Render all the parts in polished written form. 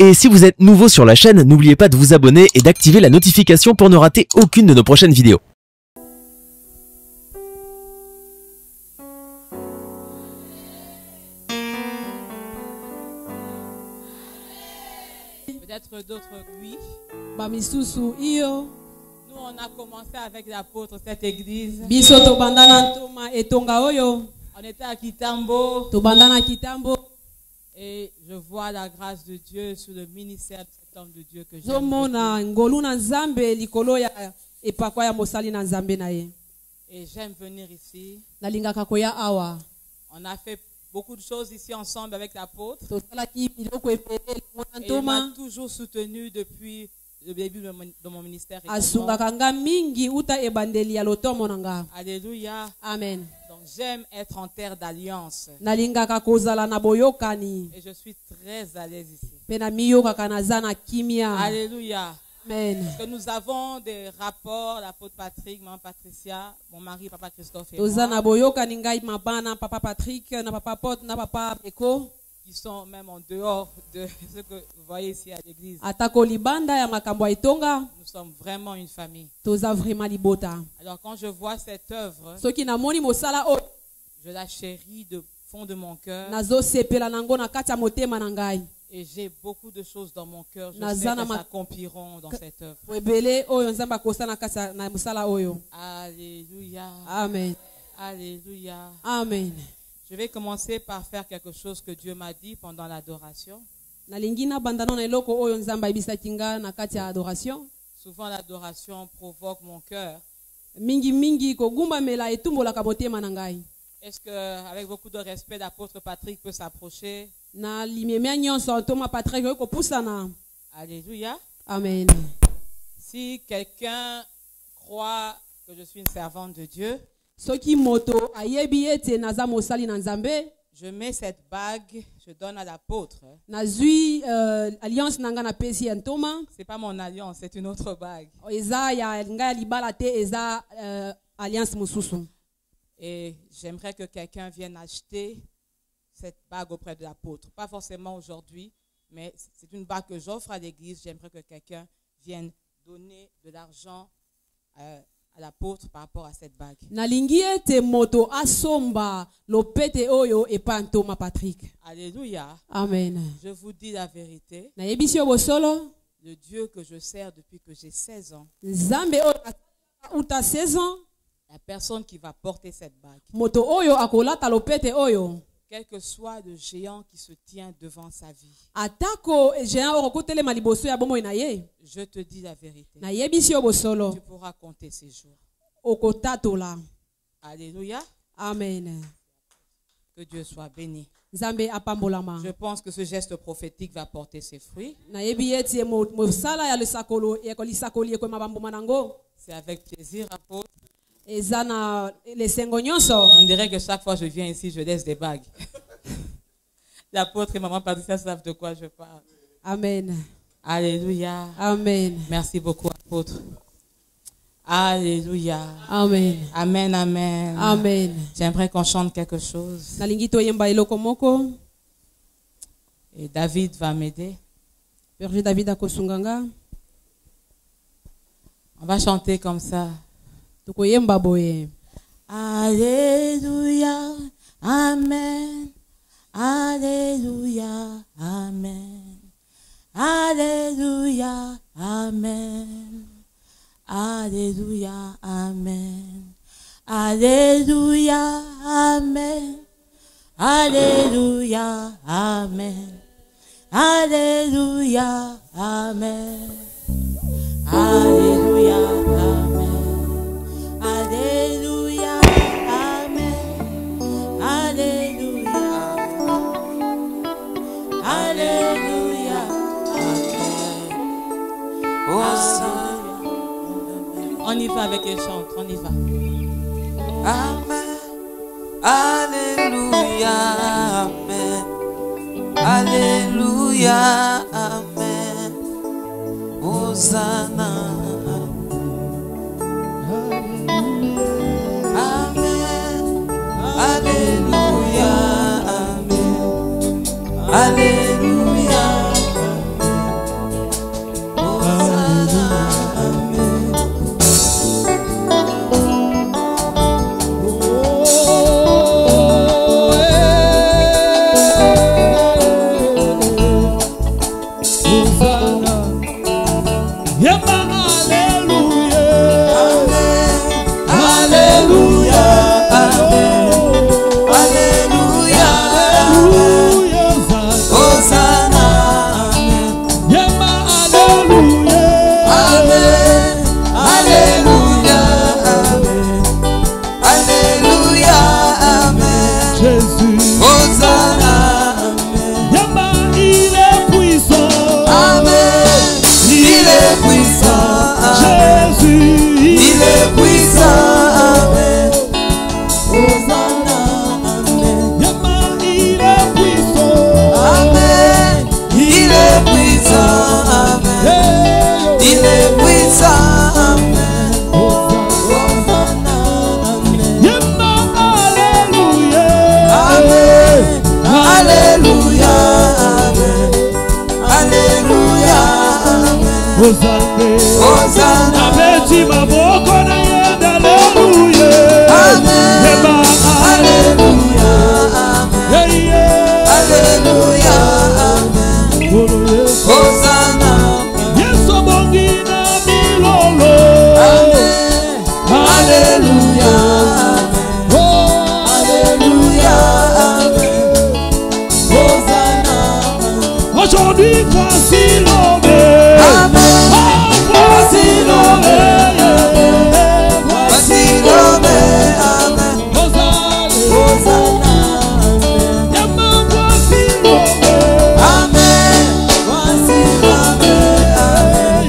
Et si vous êtes nouveau sur la chaîne, n'oubliez pas de vous abonner et d'activer la notification pour ne rater aucune de nos prochaines vidéos. Peut-être d'autres oui. Iyo. Nous, on a commencé avec l'apôtre cette église. Biso bandana ntoma etonga oyo. On était à Kitambo. Bandana Kitambo. Et je vois la grâce de Dieu sur le ministère de cet homme de Dieu que j'aime. Zomona ngolu na Nzambe likolo ya epakwa ya mosali na Nzambe na ye. Et j'aime venir ici. Nalingaka koya awa. On a fait beaucoup de choses ici ensemble avec l'apôtre. Et il m'a toujours soutenu depuis le début de mon ministère. Alléluia. Amen. Donc j'aime être en terre d'alliance. Et je suis très à l'aise ici. Alléluia. Amen. Parce que nous avons des rapports, l'apôtre Patrick, maman Patricia, mon mari, papa Christophe et moi, qui sont même en dehors de ce que vous voyez ici à l'église. Nous sommes vraiment une famille. Alors quand je vois cette œuvre, je la chéris de fond de mon cœur. Et j'ai beaucoup de choses dans mon cœur. Je sais qu'elles s'accompliront dans cette œuvre. Alléluia. Amen. Alléluia. Amen. Je vais commencer par faire quelque chose que Dieu m'a dit pendant l'adoration. Souvent l'adoration provoque mon cœur. Est-ce que, avec beaucoup de respect, l'apôtre Patrick peut s'approcher? Alléluia. Amen. Si quelqu'un croit que je suis une servante de Dieu, je mets cette bague, je donne à l'apôtre. C'est pas mon alliance, c'est une autre bague. Et j'aimerais que quelqu'un vienne acheter cette bague auprès de l'apôtre. Pas forcément aujourd'hui, mais c'est une bague que j'offre à l'église. J'aimerais que quelqu'un vienne donner de l'argent à l'apôtre par rapport à cette bague. Alléluia. Amen. Je vous dis la vérité. Le Dieu que je sers depuis que j'ai 16 ans, la personne qui va porter cette bague, quel que soit le géant qui se tient devant sa vie, je te dis la vérité. Tu pourras compter ces jours. Alléluia. Amen. Que Dieu soit béni. Je pense que ce geste prophétique va porter ses fruits. C'est avec plaisir, apôtre. On dirait que chaque fois que je viens ici, je laisse des bagues. L'apôtre et maman Patricia savent de quoi je parle. Amen. Alléluia. Amen. Merci beaucoup, apôtre. Alléluia. Amen. Amen, amen. Amen. J'aimerais qu'on chante quelque chose. Et David va m'aider. On va chanter comme ça. Alléluia, amen, alléluia, amen, alléluia, amen, alléluia, amen, alléluia, amen, alléluia, amen, alléluia, amen, alléluia, amen. Alléluia, amen, alléluia, alléluia, amen. On y va avec les chants, on y va. Amen, alléluia, amen, alléluia, amen, Hosanna. Alléluia, amen. Alléluia, Hosanna. Abeti maboko na yenda haleluya. Amen. Yeba Hallelujah. yeah yeah. Hallelujah. Amen. Hosanna. Yesu bongina milolo. Amen. Hallelujah. Oh Hallelujah. Amen. Hosanna. aujourd'hui voici l'homme. Amen. Oh voici l'homme. Voici l'homme. Amen. Hosanna. Yema voici l'homme. Amen. Voici l'homme. Amen.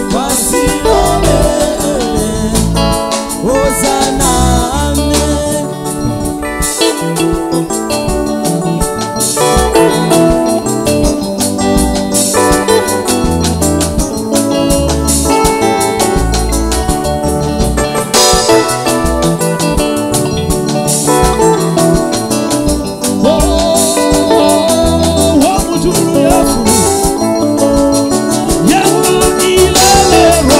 Voici l'homme. Amen. Hosanna. Amen.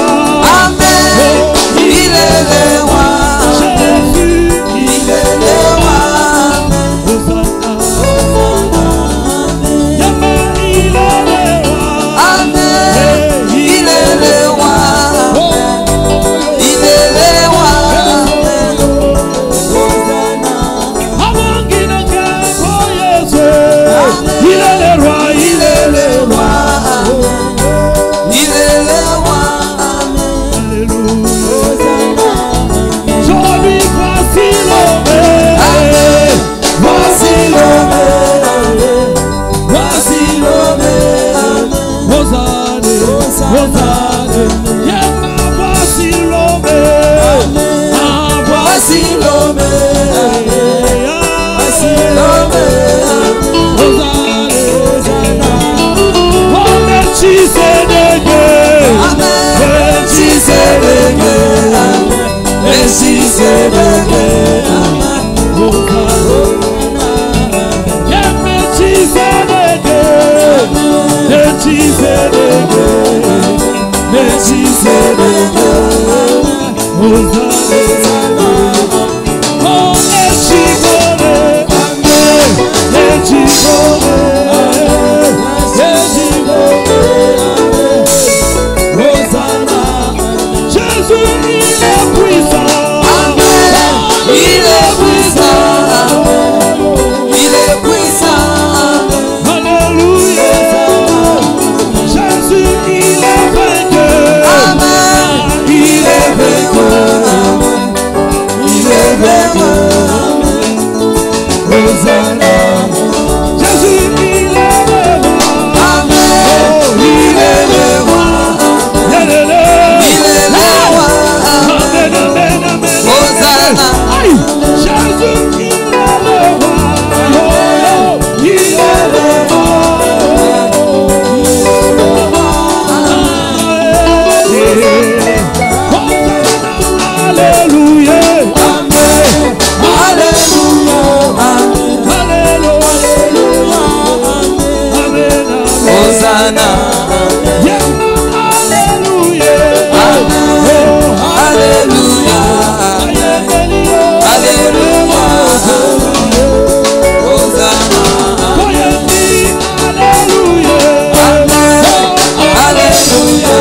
Amen. Il est le roi. Il est le roi. Amen. Hosanna. Amen. Amen. Il est le roi. Il est le roi. Amen. Hosanna. Il est le roi, Il est le roi. Il est le roi. Amen. Hosanna. aujourd'hui voici l'homme. Amen. Voici l'homme. Amen. Voici l'homme. Amen. Hosanna, Hosanna. Yema voici l'homme. Amen. Ah, Voici l'homme. Amen. Voici l'homme. Amen. Hosanna, Hosanna. oh Melchisedeke. Amen. Melchisedeke. Amen. Melchisedeke. Amen. Hosanna. Yeah, Melchisedeke. Melchisedeke. Melchisedeke. Hosanna, oh Melchizedeke. Jésus, il est puissant. Amen. Il est puissant. Il est puissant. Alléluia. Jésus, il est vainqueur. Amen. Il est vainqueur. Il est vainqueur. Hosanna. Jésus, il est le roi. Amen. Il est le roi. Il est le Il est le roi. Amen, amen, amen. Hosanna. Aïe. Jésus, il est le roi. Oh, il est le roi. Alléluia. Amen. Alléluia. Amen. Alléluia. Amen. Hosanna. Yeah. Alléluia. Amen. Alléluia. Alléluia. Hosanna. Alléluia. Amen. Alléluia.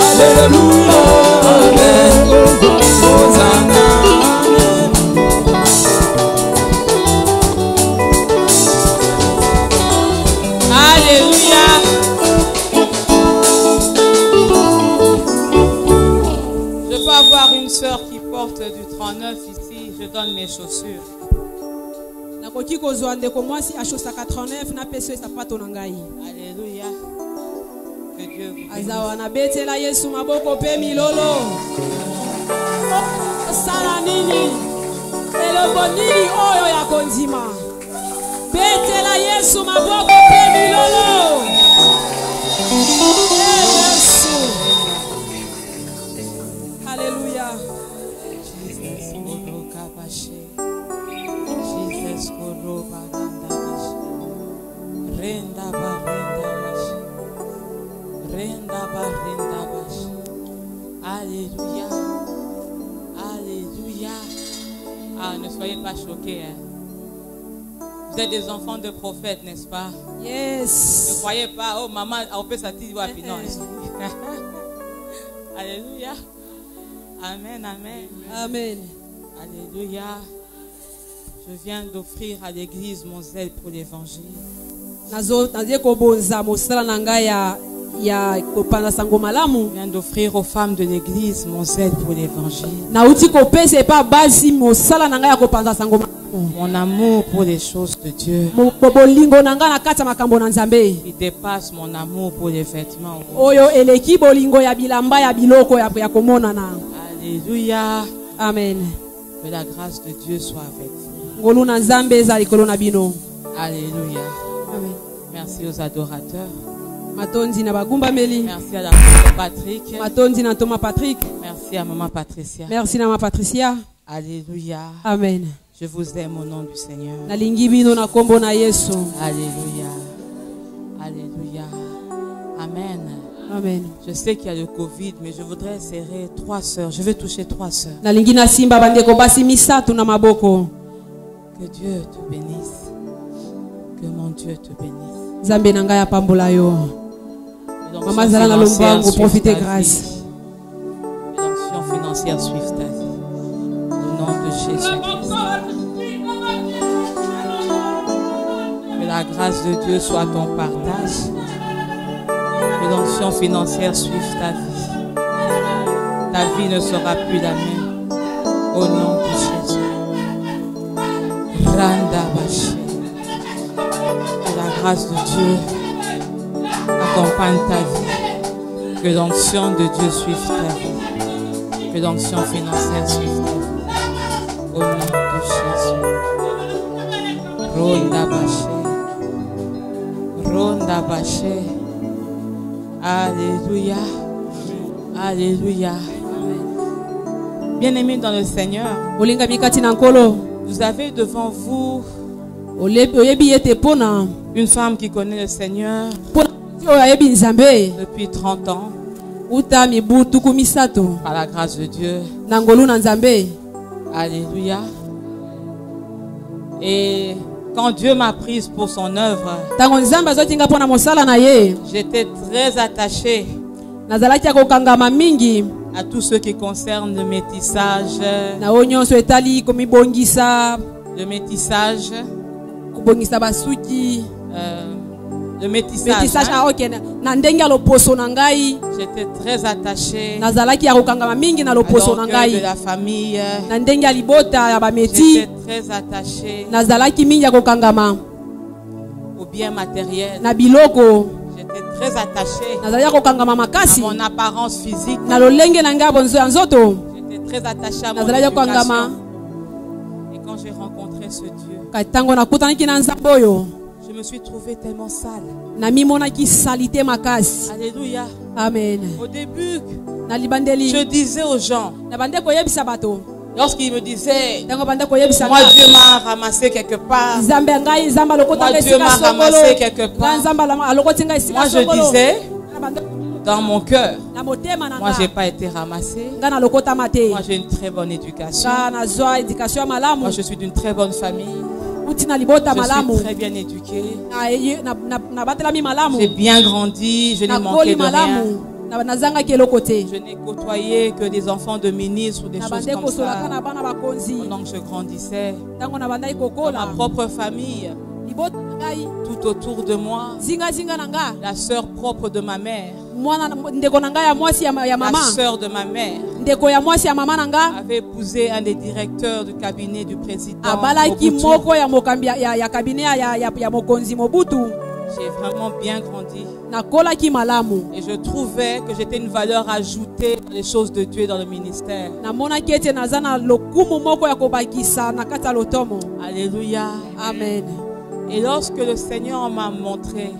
Alléluia. Amen. Hosanna. Alléluia. Je peux avoir une sœur qui porte du 39 ici. Je donne mes chaussures. nakoki kozwa ndeko mwasi ashosaka 39 napesa ye sapato na ngai. Alléluia. Que Dieu vous bénisse. azawa nabetela yesu maboko mpe milolo. osala nini eloko nini oyo ya kondima betela yesu maboko mpe milolo. Yesu. Haleluya. Jesus, Koro Kabashe. Jesus, Koro Baranda Bashe. Renda Barenda Bashe. Alléluia. Alléluia. Ah, ne soyez pas choqués. Hein. Vous êtes des enfants de prophètes, n'est-ce pas? Yes. Ne croyez pas, oh maman, on peut s'attirer. Non. Alléluia. Amen, amen. Amen. Alléluia. Je viens d'offrir à l'église mon zèle pour l'évangile. Je viens d'offrir aux femmes de l'église mon zèle pour l'évangile. Mon amour pour les choses de Dieu. Il dépasse mon amour pour les vêtements. Alléluia. Amen. Que la grâce de Dieu soit avec vous. Alléluia. Amen. Merci aux adorateurs. Merci Merci à la maman Patrick. Patrick. Merci à maman Patricia. Merci maman Patricia. Alléluia. Amen. Je vous aime au nom du Seigneur. Alléluia. Alléluia. Amen. Amen. Je sais qu'il y a le Covid, mais je voudrais serrer 3 sœurs. Je vais toucher 3 sœurs. Que Dieu te bénisse. Que mon Dieu te bénisse. Maman Zala Lombango, profitez grâce. Que l'onction financière suive ta vie. Au nom de Jésus-Christ. Que la grâce de Dieu soit ton partage. Que l'onction financière suive ta vie. Ta vie ne sera plus la même. Au nom de Jésus. Randa Baché. Que la grâce de Dieu accompagne ta vie. Que l'onction de Dieu suive ta vie. Que l'onction financière suive ta vie. Au nom de Jésus. Ronda Baché. Ronda Baché. Alléluia. Alléluia. Bien-aimés dans le Seigneur, vous avez devant vous une femme qui connaît le Seigneur depuis 30 ans. Par la grâce de Dieu. Alléluia. Et quand Dieu m'a prise pour son œuvre, j'étais très attachée à tout ce qui concerne le métissage. Le métissage. Le métissage. J'étais très attachée à l'orgueil de la famille. J'étais très attachée au bien matériel. J'étais très attachée à mon apparence physique. J'étais très attachée à mon éducation. Et quand j'ai rencontré ce Dieu, je me suis trouvée tellement sale. Alléluia. Amen. Au début, je disais aux gens, lorsqu'ils me disaient, moi Dieu m'a ramassé quelque part, moi Dieu m'a ramassé quelque part, moi je disais dans mon cœur, moi j'ai pas été ramassé, moi j'ai une très bonne éducation, moi je suis d'une très bonne famille, je suis très bien éduqué, j'ai bien grandi, je n'ai manqué de rien. Je n'ai côtoyé que des enfants de ministres ou des choses comme ça. Pendant que je grandissais, dans ma propre famille, tout autour de moi, la sœur propre de ma mère, la sœur de ma mère, avait épousé un des directeurs du cabinet du président Mobutu. J'ai vraiment bien grandi. Et je trouvais que j'étais une valeur ajoutée dans les choses de Dieu et dans le ministère. Alléluia. Amen. Et lorsque le Seigneur m'a montré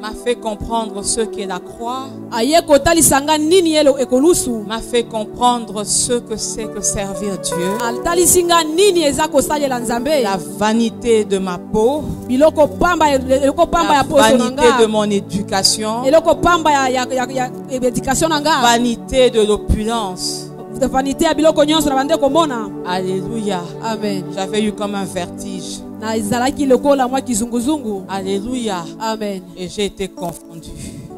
m'a fait comprendre ce qu'est la croix, aye kotalisanga nini yelo ekolusu, m'a fait comprendre ce que c'est que servir Dieu, altalisinga nini eza kosalela nzambe, la vanité de ma peau, biloko pamba ya poso vanité de nanga, mon éducation, eloko pamba ya éducation nanga, vanité de l'opulence. vanité ya biloko nyonso na bande komona. Alléluia. Amen. J'avais eu comme un vertige. Na izalaki lokola mwa kizunguzungu. Alléluia. Amen. Et j'ai été confondu.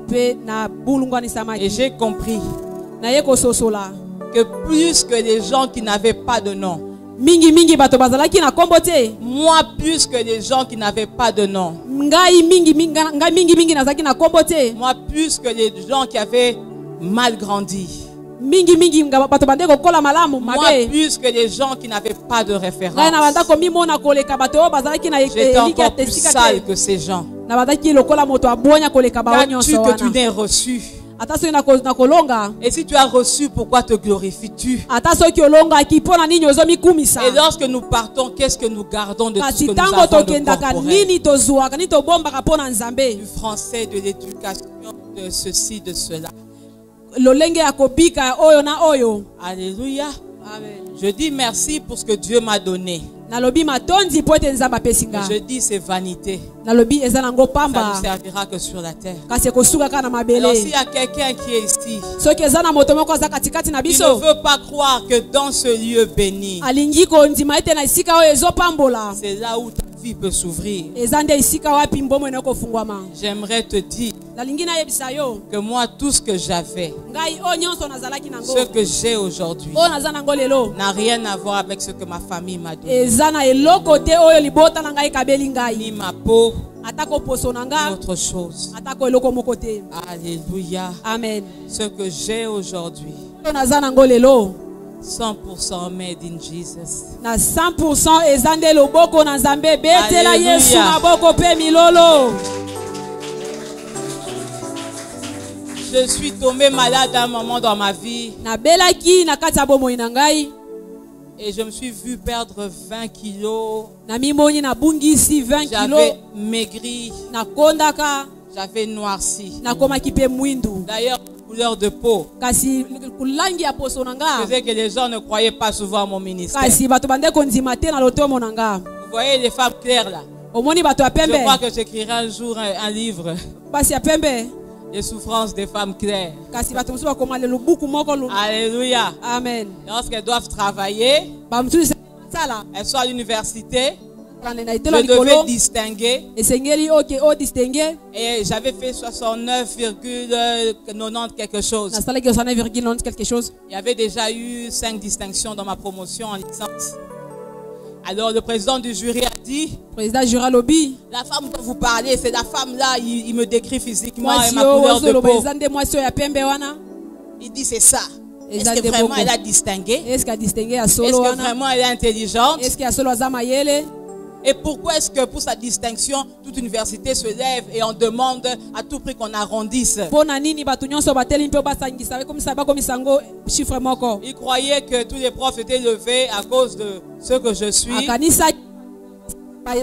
Pe na bulungwani samaki. Et j'ai compris na ye kososola que plus que les gens qui n'avaient pas de nom, mingi bato bazalaki na kombo te, moi plus que les gens qui n'avaient pas de nom, ngai mingi nazaki na kombo te, moi plus que les gens qui avaient mal grandi, mingi bato bande kokola malamu moi mabe, plus que les gens qui n'avaient pas de référence. ngai na banda komimona koleka bato bazalaki na J'étais eliki encore plus tesika sale te, que ces gens. na bandaki lokola moto abonya koleka ba Qu'as-tu nyonso que tu wana. n'aies reçu? Ata soki na kolonga, Et si tu as reçu, pourquoi te glorifies-tu? ata soki olongaki mpona nini ozomikumisa, Et lorsque nous partons, qu'est-ce que nous gardons de tout ce kasi que nous ntango avons de tokendaka corporel? nini tozwaka nini tobombaka mpona nzambe, Du français, de l'éducation, de ceci, de cela. lolenge ya kobika oyo na oyo. Alléluia. Amen. Je dis merci pour ce que Dieu m'a donné. Nalobi matondi po ete nzambe apesinga, Je dis c'est vanité. nalobi eza nango Ça pamba, ne servira que sur la terre. kasi ekosukaka na Alors mabele. s'il y a quelqu'un qui est ici, Soki eza na moto moko aza katikati na il ne biso, veut pas croire que dans ce lieu béni, alingi kondima ete na esika oyo ezopambola, c'est là où ta vie peut s'ouvrir. eza nde esika wapi mbomo ene kofungwama. J'aimerais te dire Nalingi nayebisa yo, que moi, tout ce que j'avais, ngai oyo nyonso nazalaki nango, ce que j'ai aujourd'hui, oyo naza nango lelo, n'a rien à voir avec ce que ma famille m'a donné. eza na eloko te oyo libota na ngai ekabeli Ni ngai, ma peau, atako poso na ni nga, autre chose. atako eloko moko te. Alléluia. Amen. Ce que j'ai aujourd'hui, Oyo naza nango lelo 100% made in Jesus. na 100% eza nde loboko na nzambe. Betela Alléluia. Yesu maboko pe milolo. Je suis tombé malade à un moment dans ma vie Nabelaki na kati ya bomoi na ngai, et je me suis vu perdre 20 kilos. na mimoni na bungisi 20 J'avais kilo, maigri, na kondaka, j'avais noirci. na komaki pe mwindu, D'ailleurs, couleur de peau kasi kulangi ya poso na nga, faisait que les gens ne croyaient pas souvent à mon ministère. kasi bato bande kondima te na lotomo na nga. Vous voyez les femmes claires là? Omoni bato ya Je pembe, crois que j'écrirai un jour un livre, basi ya pembe, les souffrances des femmes claires. kasi bato mosusu bakoma le lubuku moko Alléluia. Amen. Lorsqu'elles doivent travailler, Bamususu sala elles sont à l'université, kande na je itelo devais likolo, distinguer. esengeli oke o distingue, Et j'avais fait 69,90 quelque chose. nasalaki 69,90 quelque chose. Il y avait déjà eu 5 distinctions dans ma promotion en licence. Alors le président du jury a dit, Président Jura Lobi, la femme dont vous parlez, c'est la femme là, il me décrit physiquement et mwasi ma oyo couleur de ozoloba peau. eza nde mwasi oyo ya pembe wana. Il dit c'est ça. Est-ce Eza que nde vraiment boko. elle a distingué? Est-ce que distingue ya Est-ce solo que wana? vraiment elle est intelligente? Est-ce que ya solo aza mayele? Et pourquoi est-ce que pour sa distinction, toute université se lève et on demande à tout prix qu'on arrondisse? Pona nini bato nyonso bateli mpe basangisa bakomisa bakomisa ngo chiffre moko. Il croyait que tous les profs étaient levés à cause de ce que je suis. Akanisa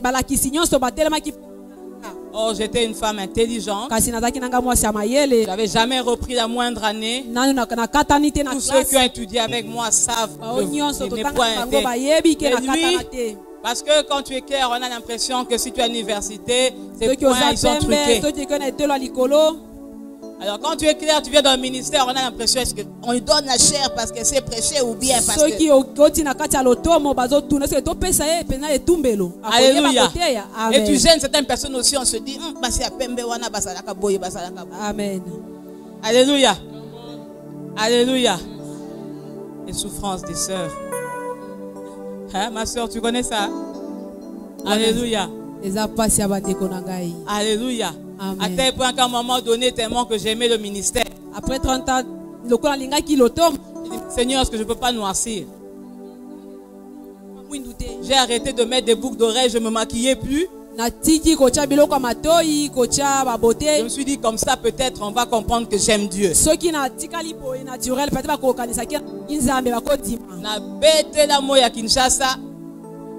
balakisi nyonso batelemaki, Oh, j'étais une femme intelligente. kasi nazaki nanga mwasi ya mayele. J'avais jamais repris la moindre année. Nanu nakatani te na Tous ceux qui ont classe. étudié avec moi savent Bao nyonso que je n'ai totanga point bango été. bayebi ke Et nakatana lui, te. parce que quand tu es clair, on a l'impression que si tu es à l'université, ces Soki points, oza ils sont pembe, truqués. soki eke na etelo ya likolo, Alors quand tu es clair, tu viens dans le ministère, on a l'impression est-ce qu'on lui donne la chair parce qu'elle sait prêcher ou bien parce que... soki okoti na kati ya lotomo bazotuna soki topesa ye pena etumbelo. Alléluia. Akoyeba koteya. Et tu Amen. gênes certaines personnes aussi, on se dit, basi ya pembe wana basalaka boye, basalaka boye. Amen. Alléluia. Alléluia. Les souffrances des sœurs. Hein, ma soeur, tu connais ça? Alléluia. Eza pasi ya bandeko na ngai. Alléluia. Amen. À tel point qu'à un moment donné, tellement que j'aimais le ministère, Après 30 ans, lokola lingaki lotomo j'ai dit, Seigneur, est-ce que je ne peux pas noircir? mwindu te. J'ai arrêté de mettre des boucles d'oreilles, je ne me maquillais plus. Natiki kotia biloko ya matoi, kotia Je babote. me suis dit, comme ça, peut-être, on va comprendre que j'aime Dieu. Soki na tikali boye naturel, peut-être bakokanisaki nzambe bakodima. Na bête la moya Kinshasa,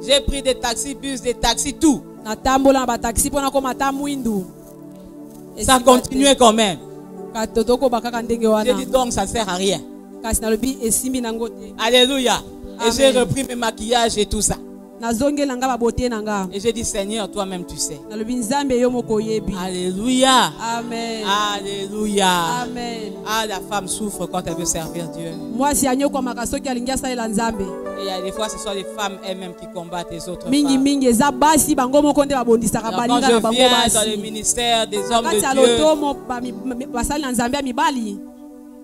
j'ai pris des taxis, bus, des taxis, tout. Natambola na bataxi mpona koma ta mwindu. Ça continuait quand même. J'ai J'ai dit donc ça sert à rien. Alléluia. Et j'ai repris mes maquillages et tout ça. Et j'ai dit Seigneur, toi-même tu sais. Alléluia. Amen. Alléluia. Amen. Ah, la femme souffre quand elle veut servir Dieu. Et il y a des fois, ce sont les femmes elles-mêmes qui combattent les autres femmes. Alors, quand je viens dans le ministère des hommes de Dieu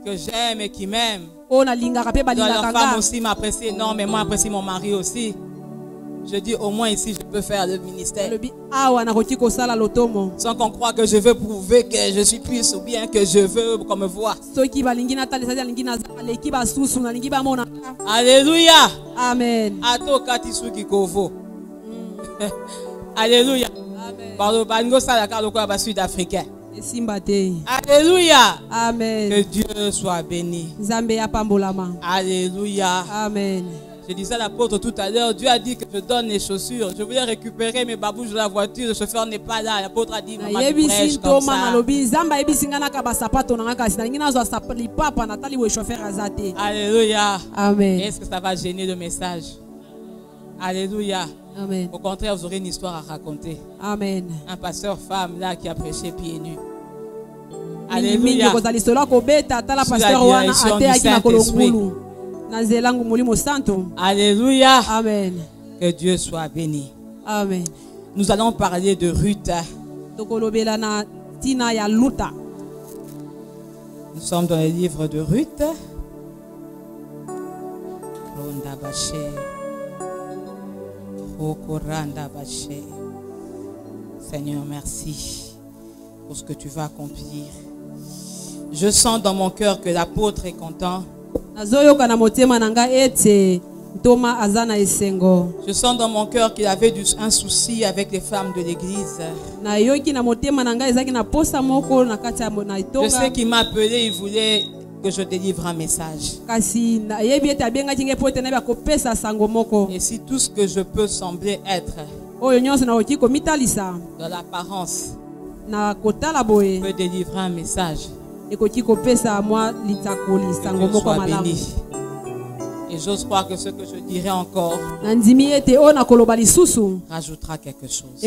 que j'aime et qui m'aiment, leur femme aussi m'apprécie énormément, apprécie mon mari aussi. Je dis au moins ici je peux faire le ministère. Sans qu'on croie que je veux prouver que je suis plus ou bien que je veux qu'on me voit. Alléluia. Amen. Alléluia. Sud-africain. Alléluia. Amen. Que Dieu soit béni. Alléluia. Amen. Je disais à l'apôtre tout à l'heure, Dieu a dit que je donne les chaussures. Je voulais récupérer mes babouches de la voiture, le chauffeur n'est pas là. L'apôtre a dit, maman, tu prêches comme ça. Alléluia. Amen. Est-ce que ça va gêner le message? Alléluia. Amen. Au contraire, vous aurez une histoire à raconter. Amen. Un pasteur femme là qui a prêché pieds nus. Alléluia. Sous la direction du Saint-Esprit. Alléluia. Amen. Que Dieu soit béni. Amen. Nous allons parler de Ruth. Nous sommes dans le livre de Ruth. Seigneur, merci pour ce que tu vas accomplir. Je sens dans mon cœur que l'apôtre est content. Je sens dans mon cœur qu'il avait un souci avec les femmes de l'église. Je sais qu'il m'a appelé, il voulait que je délivre un message. Et si tout ce que je peux sembler être dans l'apparence peut délivrer un message, que Dieu soit béni. Et j'ose croire que ce que je dirai encore rajoutera quelque chose.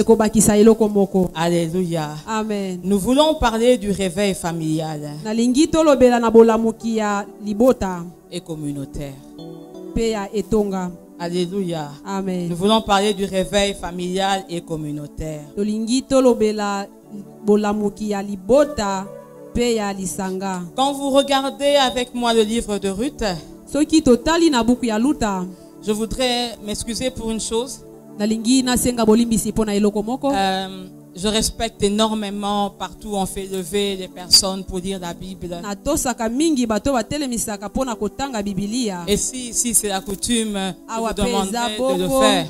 Alléluia. Amen. Nous voulons parler du réveil familial et communautaire. Alléluia. Amen. Nous voulons parler du réveil familial et communautaire. Quand vous regardez avec moi le livre de Ruth, je voudrais m'excuser pour une chose. Je respecte énormément partout on fait lever les personnes pour lire la Bible. Et si c'est la coutume, je vous demanderai de le faire.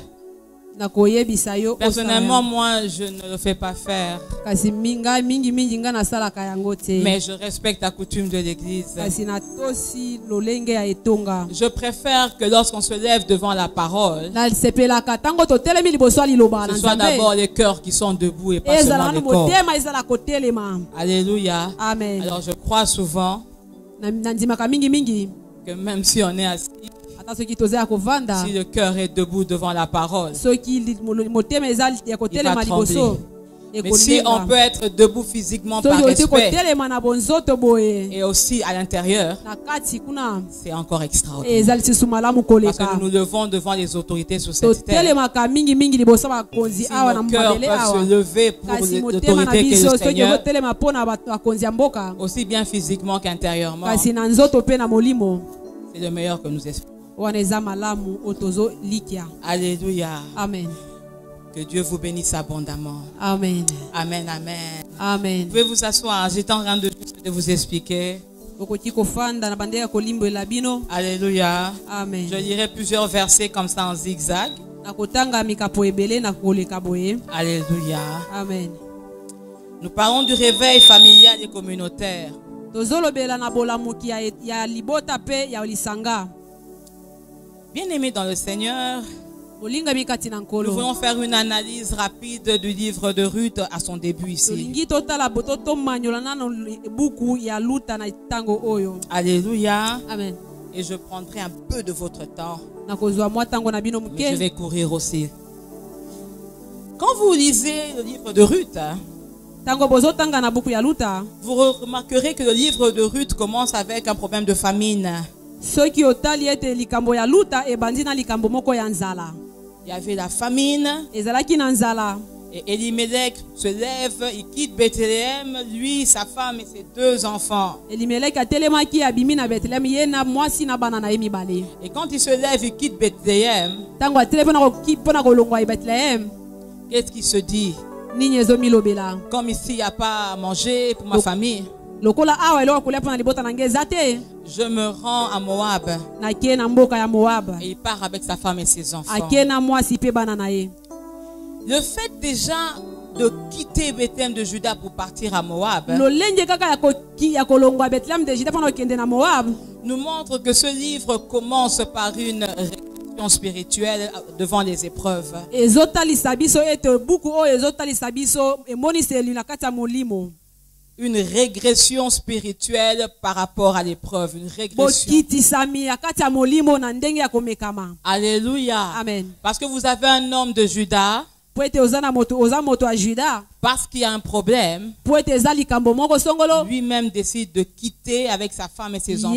Personnellement, moi, je ne le fais pas faire. Mais je respecte la coutume de l'église. Je préfère que lorsqu'on se lève devant la parole, ce soit d'abord les cœurs qui sont debout et pas seulement les corps. Alléluia. Amen. Alors je crois souvent que même si on est assis, si le cœur est debout devant la parole, il va trembler. Mais si on peut être debout physiquement par respect et aussi à l'intérieur, c'est encore extraordinaire. Parce que nous nous levons devant les autorités sur cette terre. Si nos cœurs peuvent se lever pour l'autorité qui est le Seigneur, aussi bien physiquement qu'intérieurement, c'est le meilleur que nous espérons. Alléluia. Amen. Que Dieu vous bénisse abondamment. Amen. Amen, amen. Amen. Vous pouvez vous asseoir. J'étais en train de vous expliquer. Alléluia. Amen. Je lirai plusieurs versets comme ça en zigzag. Alléluia. Amen. Nous parlons du réveil familial et communautaire. Bien Bien-aimés dans le Seigneur, Nous voulons faire une analyse rapide du livre de Ruth à son début ici. Alléluia. Amen. Et je prendrai un peu de votre temps. Mais Je vais courir aussi. Quand vous lisez le livre de Ruth, vous remarquerez que le livre de Ruth commence avec un problème de famine. Il y avait la famine. Et Elimelech se lève, il quitte Bethléem, lui, sa femme et ses 2 enfants. Et quand il se lève, il quitte Bethléem. Qu'est-ce qu'il se dit? Comme ici, il n'y a pas à manger pour ma famille, je me rends à Moab. Et il part avec sa femme et ses enfants. Le fait déjà de quitter Bethléem de Juda pour partir à Moab nous montre que ce livre commence par une régression spirituelle devant les épreuves. Une régression spirituelle par rapport à l'épreuve. Une régression. Alléluia. Amen. Parce que vous avez un homme de Juda. Parce qu'il y a un problème, lui-même décide de quitter avec sa femme et ses enfants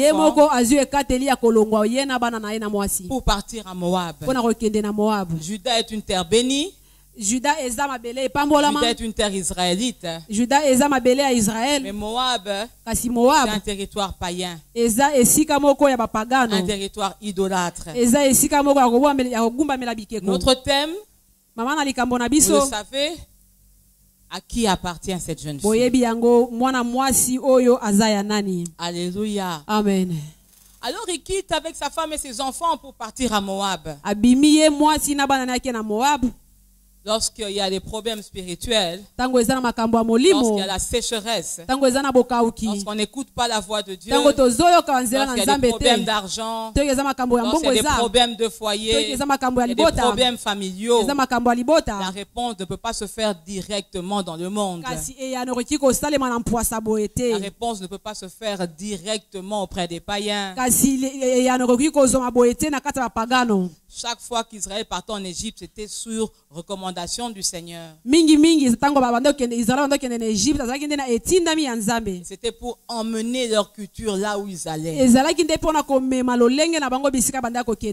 pour partir à Moab. Juda est une terre bénie. Juda est une terre israélite. Mais Moab, c'est un territoire païen. Un territoire idolâtre. Notre thème, vous le savez, à qui appartient cette jeune fille? Alléluia. Amen. Alors il quitte avec sa femme et ses enfants pour partir à Moab. Lorsqu'il y a des problèmes spirituels, lorsqu'il y a la sécheresse, lorsqu'on n'écoute pas la voix de Dieu, lorsqu'il y a des problèmes d'argent, lorsqu'il y a des problèmes de foyer, des problèmes familiaux, la réponse ne peut pas se faire directement dans le monde. La réponse ne peut pas se faire directement auprès des païens. Chaque fois qu'Israël partait en Égypte, c'était sur recommandation du Seigneur. C'était pour emmener leur culture là où ils allaient.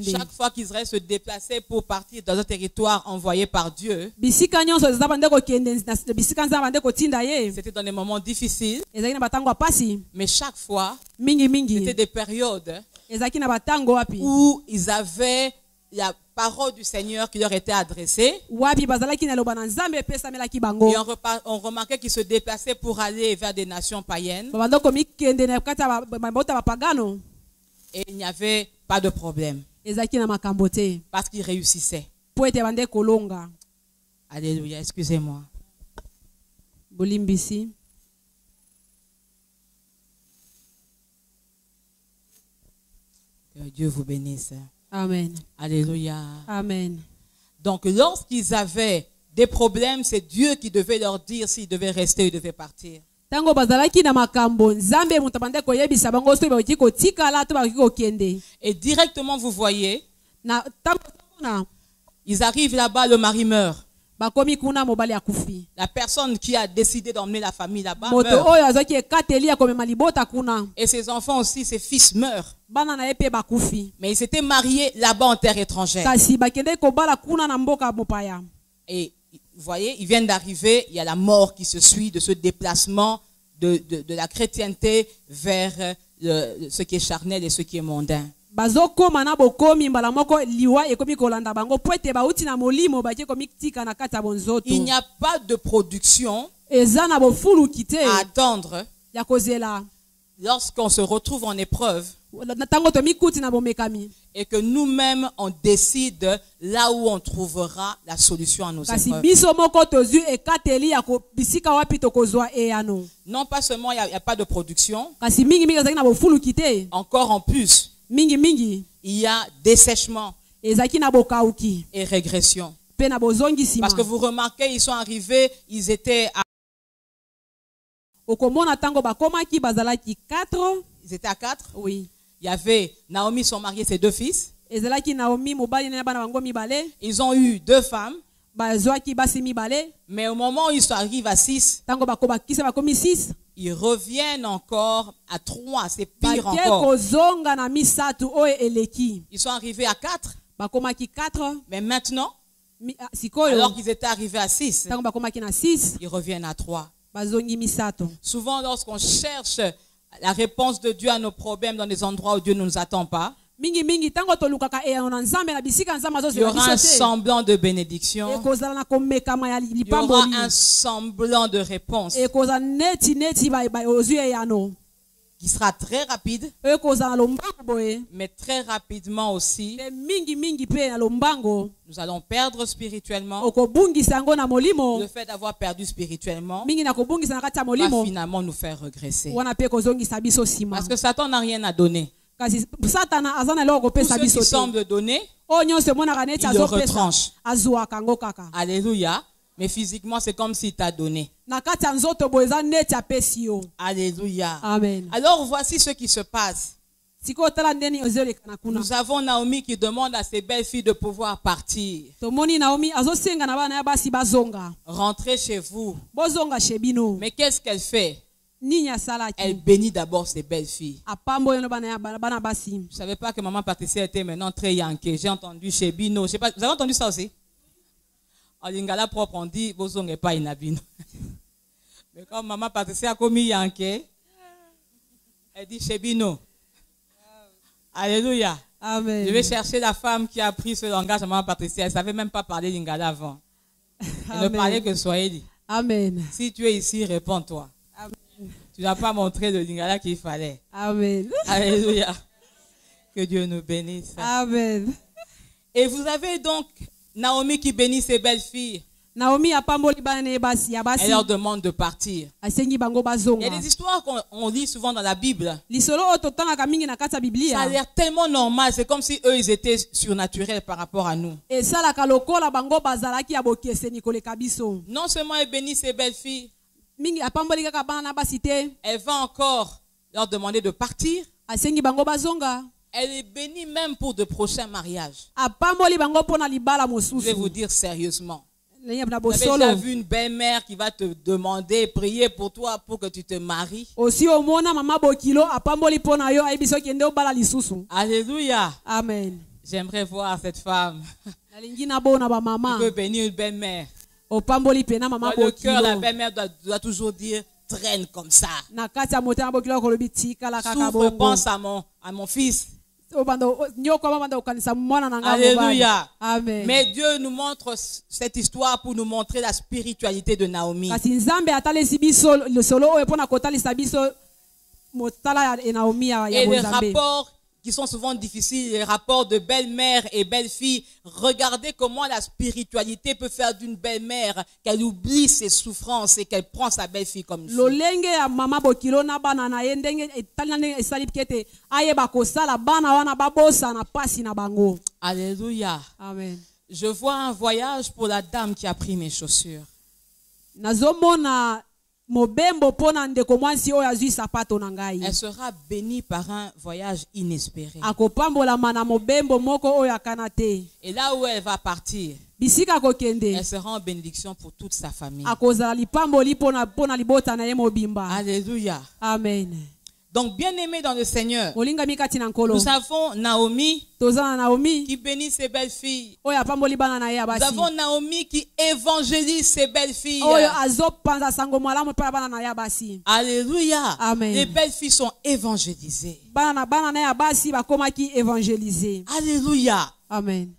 Chaque fois qu'Israël se déplaçait pour partir dans un territoire envoyé par Dieu, c'était dans des moments difficiles. Mais chaque fois, c'était des périodes où ils avaient la parole du Seigneur qui leur était adressée. Et on remarquait qu'ils se déplaçaient pour aller vers des nations païennes. Et il n'y avait pas de problème. Parce qu'ils réussissaient. Alléluia, excusez-moi. Que Dieu vous bénisse. Amen. Alléluia. Amen. Donc, lorsqu'ils avaient des problèmes, c'est Dieu qui devait leur dire s'ils devaient rester ou ils devaient partir. Et directement, vous voyez, ils arrivent là-bas, le mari meurt. La personne qui a décidé d'emmener la famille là-bas meurt. Et ses enfants aussi, ses fils meurent. Mais ils s'étaient mariés là-bas en terre étrangère. Et vous voyez, ils viennent d'arriver, il y a la mort qui se suit de ce déplacement de la chrétienté vers ce qui est charnel et ce qui est mondain. Il n'y a pas de production à attendre lorsqu'on se retrouve en épreuve et que nous-mêmes on décide là où on trouvera la solution à nos épreuves. Non pas seulement il n'y a pas de production, encore en plus il y a dessèchement. ezaki na bokauki et régression. pe na bozongisima. Parce que vous remarquez, ils sont arrivés, ils étaient Okomona tango bakomaki bazalaki 4. Ils étaient à 4. Oui. Il y avait Naomi, son mari, ses 2 fils. Ezalaki Naomi mobali na bana bango mibale. Ils ont eu 2 femmes. Bazwaki basi mibale. Mais au moment où ils arrivent à 6, Tango bakobakisa bakomi 6. ils reviennent encore à 3. C'est pire Bake encore. kozonga na misatu oyo eleki. Ils sont arrivés à 4. Bakomaki 4. Mais maintenant, Sikoyo. alors qu'ils étaient arrivés à 6, Tango bakomaki na 6. ils reviennent à 3. Bazongi misato. Souvent, lorsqu'on cherche la réponse de Dieu à nos problèmes dans des endroits où Dieu ne nous attend pas, Mingi mingi tango tolukaka na nzambe na bisika nzambe il y aura un semblant de bénédiction. ekozala na komekama ya Il y aura lipamboli. un semblant de réponse Ekozala neti ozwi eyano. qui sera très rapide, Ekozala na lombango boye. mais très rapidement aussi, Pe mingi mingi pe na lombango. nous allons perdre spirituellement. Okobungisa yango na molimo. Le fait d'avoir perdu spirituellement Mingi na kobungisa na kati ya va molimo. finalement nous faire regresser. Wana pe kozongisa biso sima. Parce que Satan n'a rien à donner. Kasi satana azana eloko Tout kopesa ce biso qui te. semble donner, Oyo nyonso emonaka neti il le azopesa. retranche. Azwaka yango kaka. Alléluia. Mais physiquement, c'est comme s'il t'a donné. Na kati ya nzoto boye eza neti apesi yo. Alléluia. Amen. Alors voici ce qui se passe. Sikoyo tala ndeni ozoleka na kuna. Nous avons Naomi qui demande à ses belles-filles de pouvoir partir. Tomoni Naomi azosenga na bana ya basi bazonga. Rentrez chez vous. Bozonga shebino. Mais qu'est-ce qu'elle fait? Nini Elle asalaki. bénit d'abord ses belles-filles. Apambo yo bana ya bana basi. Je ne savais pas que maman Patricia était maintenant très yankée. J'ai entendu chez Bino. Je sais pas, vous avez entendu ça aussi? En lingala propre, on dit, Bozong n'est pas inabino. Mais comme maman Patricia a commis yankée, elle dit chez Bino. Alléluia. Amen. Je vais chercher la femme qui a appris ce langage à maman Patricia. Elle ne savait même pas parler lingala avant. Elle ne parlait que Swahili. Amen. Si tu es ici, réponds-toi. Tu n'as pas montré le lingala qu'il fallait. Amen. Alléluia. Que Dieu nous bénisse. Amen. Et vous avez donc Naomi qui bénit ses belles-filles. Naomi apamboli bana ne basi ya basi. Elle leur demande de partir. Asengi bango Il y bazonga. a des histoires qu'on lit souvent dans la Bible. Lisolo ototanga mingi na kati ya Ça a Biblia. l'air tellement normal. C'est comme si eux, ils étaient surnaturels par rapport à nous. Esalaka lokola bango bazalaki ya bokeseni koleka biso. Non seulement elle bénit ses belles-filles, Mingi apamboli kaka bana na basi te. elle va encore leur demander de partir. Asengi bango bazonga. Elle les bénit même pour de prochains mariages. Apamboli bango pona libala Je vais mosusu. vous dire sérieusement. Na Vous avez bosolo. déjà vu une belle-mère qui va te demander, prier pour toi pour que tu te maries? Osi omona mama bokilo apamboli pona yo ayibiso kende obala lisusu. Alléluia. Amen. J'aimerais voir cette femme Nalingi na bona ba qui mama. peut bénir une belle-mère. Opamboli pena mama Dans le cœur, la bokilo. belle-mère doit toujours dire, traîne comme ça. Na kati ya motema bokilo kolobi tikala kaka Souffre, bongo. pense à mon fils. Obando nyoko mama okanisa mwana na ngabo. Alléluia. Amen. Mais Dieu nous montre cette histoire pour nous montrer la spiritualité de Naomi. kasi nzambe atalesi biso lesolo oyo mpona kotalisa biso motala ya Naomi ya Et les bonzambe. rapports qui sont souvent difficiles, les rapports de belle-mère et belle-fille, regardez comment la spiritualité peut faire d'une belle-mère qu'elle oublie ses souffrances et qu'elle prend sa belle-fille comme fille. lolenge ya mama bokilo na bana na ye ndenge etali na ndenge esali kete ayeba kosala bana wana babosa na pasi na bango. Alléluia. Amen. Je vois un voyage pour la dame qui a pris mes chaussures. Nazomona mobembo pona ndeko mwasi oyo azwi sapato na ngai. Elle sera bénie par un voyage inespéré. Akopambolama na mobembo moko oyo akana te. Et là où elle va partir, Bisika kokende. elle sera en bénédiction pour toute sa famille. Akozala lipamboli pona libota na ye mobimba. Alléluia. Amen. Donc, bien-aimés dans le Seigneur, Molinga mikati na nkolo. nous avons Naomi Tozana Naomi. qui bénit ses belles-filles. Oyo apamboli bana na ye Nous abasi. avons Naomi qui évangélise ses belles-filles. Oyo azopanza sango malamu pa bana na ye abasi. Alléluia. Amen. Les belles-filles sont évangélisées. Bana na ye abasi bakomaki évangéliser. Alléluia. Amen.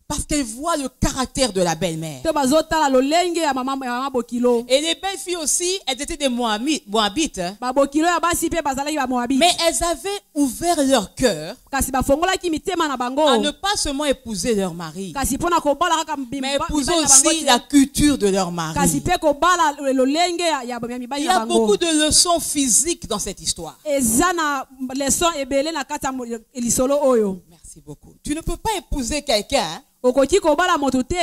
Parce qu'elles voient le caractère de la belle-mère. To bazotala lolenge ya mama bokilo. Et les belles-filles aussi, elles étaient des Moabites. Hein. Ba bokilo ya basi pe bazalaki ba Moabi. Mais elles avaient ouvert leur cœur Kasi bafongolaki mitema na bango. à ne pas seulement épouser leur mari, Kasi pona kobala kaka mais épouser aussi la culture de leur mari. Kasi pe kobala lolenge ya mibali Il y na a bango. beaucoup de leçons physiques dans cette histoire. Eza na leçon ebele na kata lisolo oyo. Merci. Merci beaucoup. Tu ne peux pas épouser quelqu'un okoki kobala moto te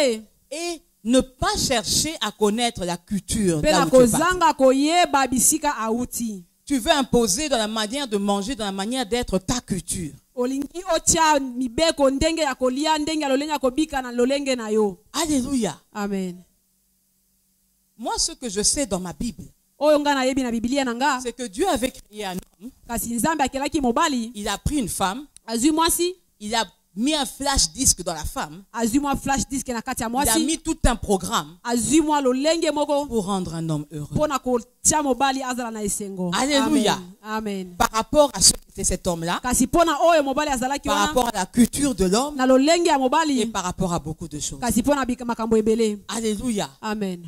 et ne pas chercher à connaître la culture. pe là na où tu es parti. kozanga koyeba bisika auti. Tu veux imposer dans la manière de manger, dans la manière d'être ta culture. Olingi otia mibeko ndenge ya kolia ndenge ya lolenge ya kobika na lolenge na yo. Alléluia. Amen. Moi, ce que je sais dans ma Bible, Oyo nga na yebi na Biblia nanga c'est que Dieu avait créé un homme, kasi nzambe akelaki mobali il a pris une femme, azwi mwasi il a mis un flash disque dans la femme, azwi mwa flash disk na kati ya il a mwasi mis tout un programme azwi mwa lolenge moko pour rendre un homme heureux. mpona kotia mobali azala na esengo. Alléluia. Amen. Amen. Par rapport à ce qu'était cet homme-là, Kasi mpona oyo mobali azalaki par wana rapport à la culture de l'homme na lolenge ya et mobali par rapport à beaucoup de choses. kasi mpona makambo ebele. Alléluia. Amen.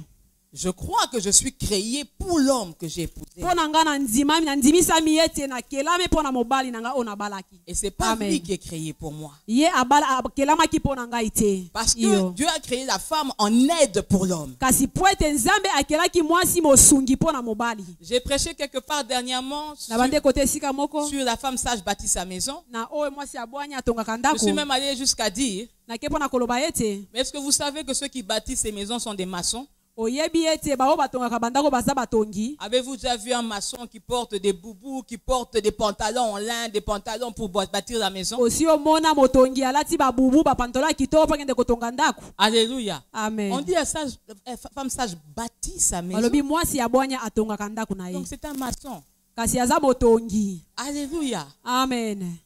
Je crois que je suis créé pour l'homme que j'ai épousé. Mpona nga na ndimami na ndimisami ete nakelami mpona mobali na nga oyo nabalaki. Et c'est pas Amen. lui qui est créé pour moi. Ye akelamaki mpona ngai te. Parce que Iyo. Dieu a créé la femme en aide pour l'homme. Kasi po ete nzambe akelaki mwasi mosungi mpona mobali. J'ai prêché quelque part dernièrement Na bande kote esika moko sur la femme sage bâtit sa maison. na oyo mwasi abwanya atongaka Je ndako. suis même allé jusqu'à dire, Nake mpona koloba ete mais est-ce que vous savez que ceux qui bâtissent ces maisons sont des maçons? oyebi ete bao batongaka bandako baza batongi. Avez-vous déjà vu un maçon qui porte des boubous, qui porte des pantalons en lin, des pantalons pour bâtir la maison? Osi omona motongi alati babubu bapantolo ya kitoko mpo akende kotonga ndako. Alléluia. Amen. On dit à sage, femme sage bâtit sa maison. Balobi mwasi abwanya atongaka ndako na ye. Donc c'est un maçon. Kasi aza motongi. Alléluia. Amen.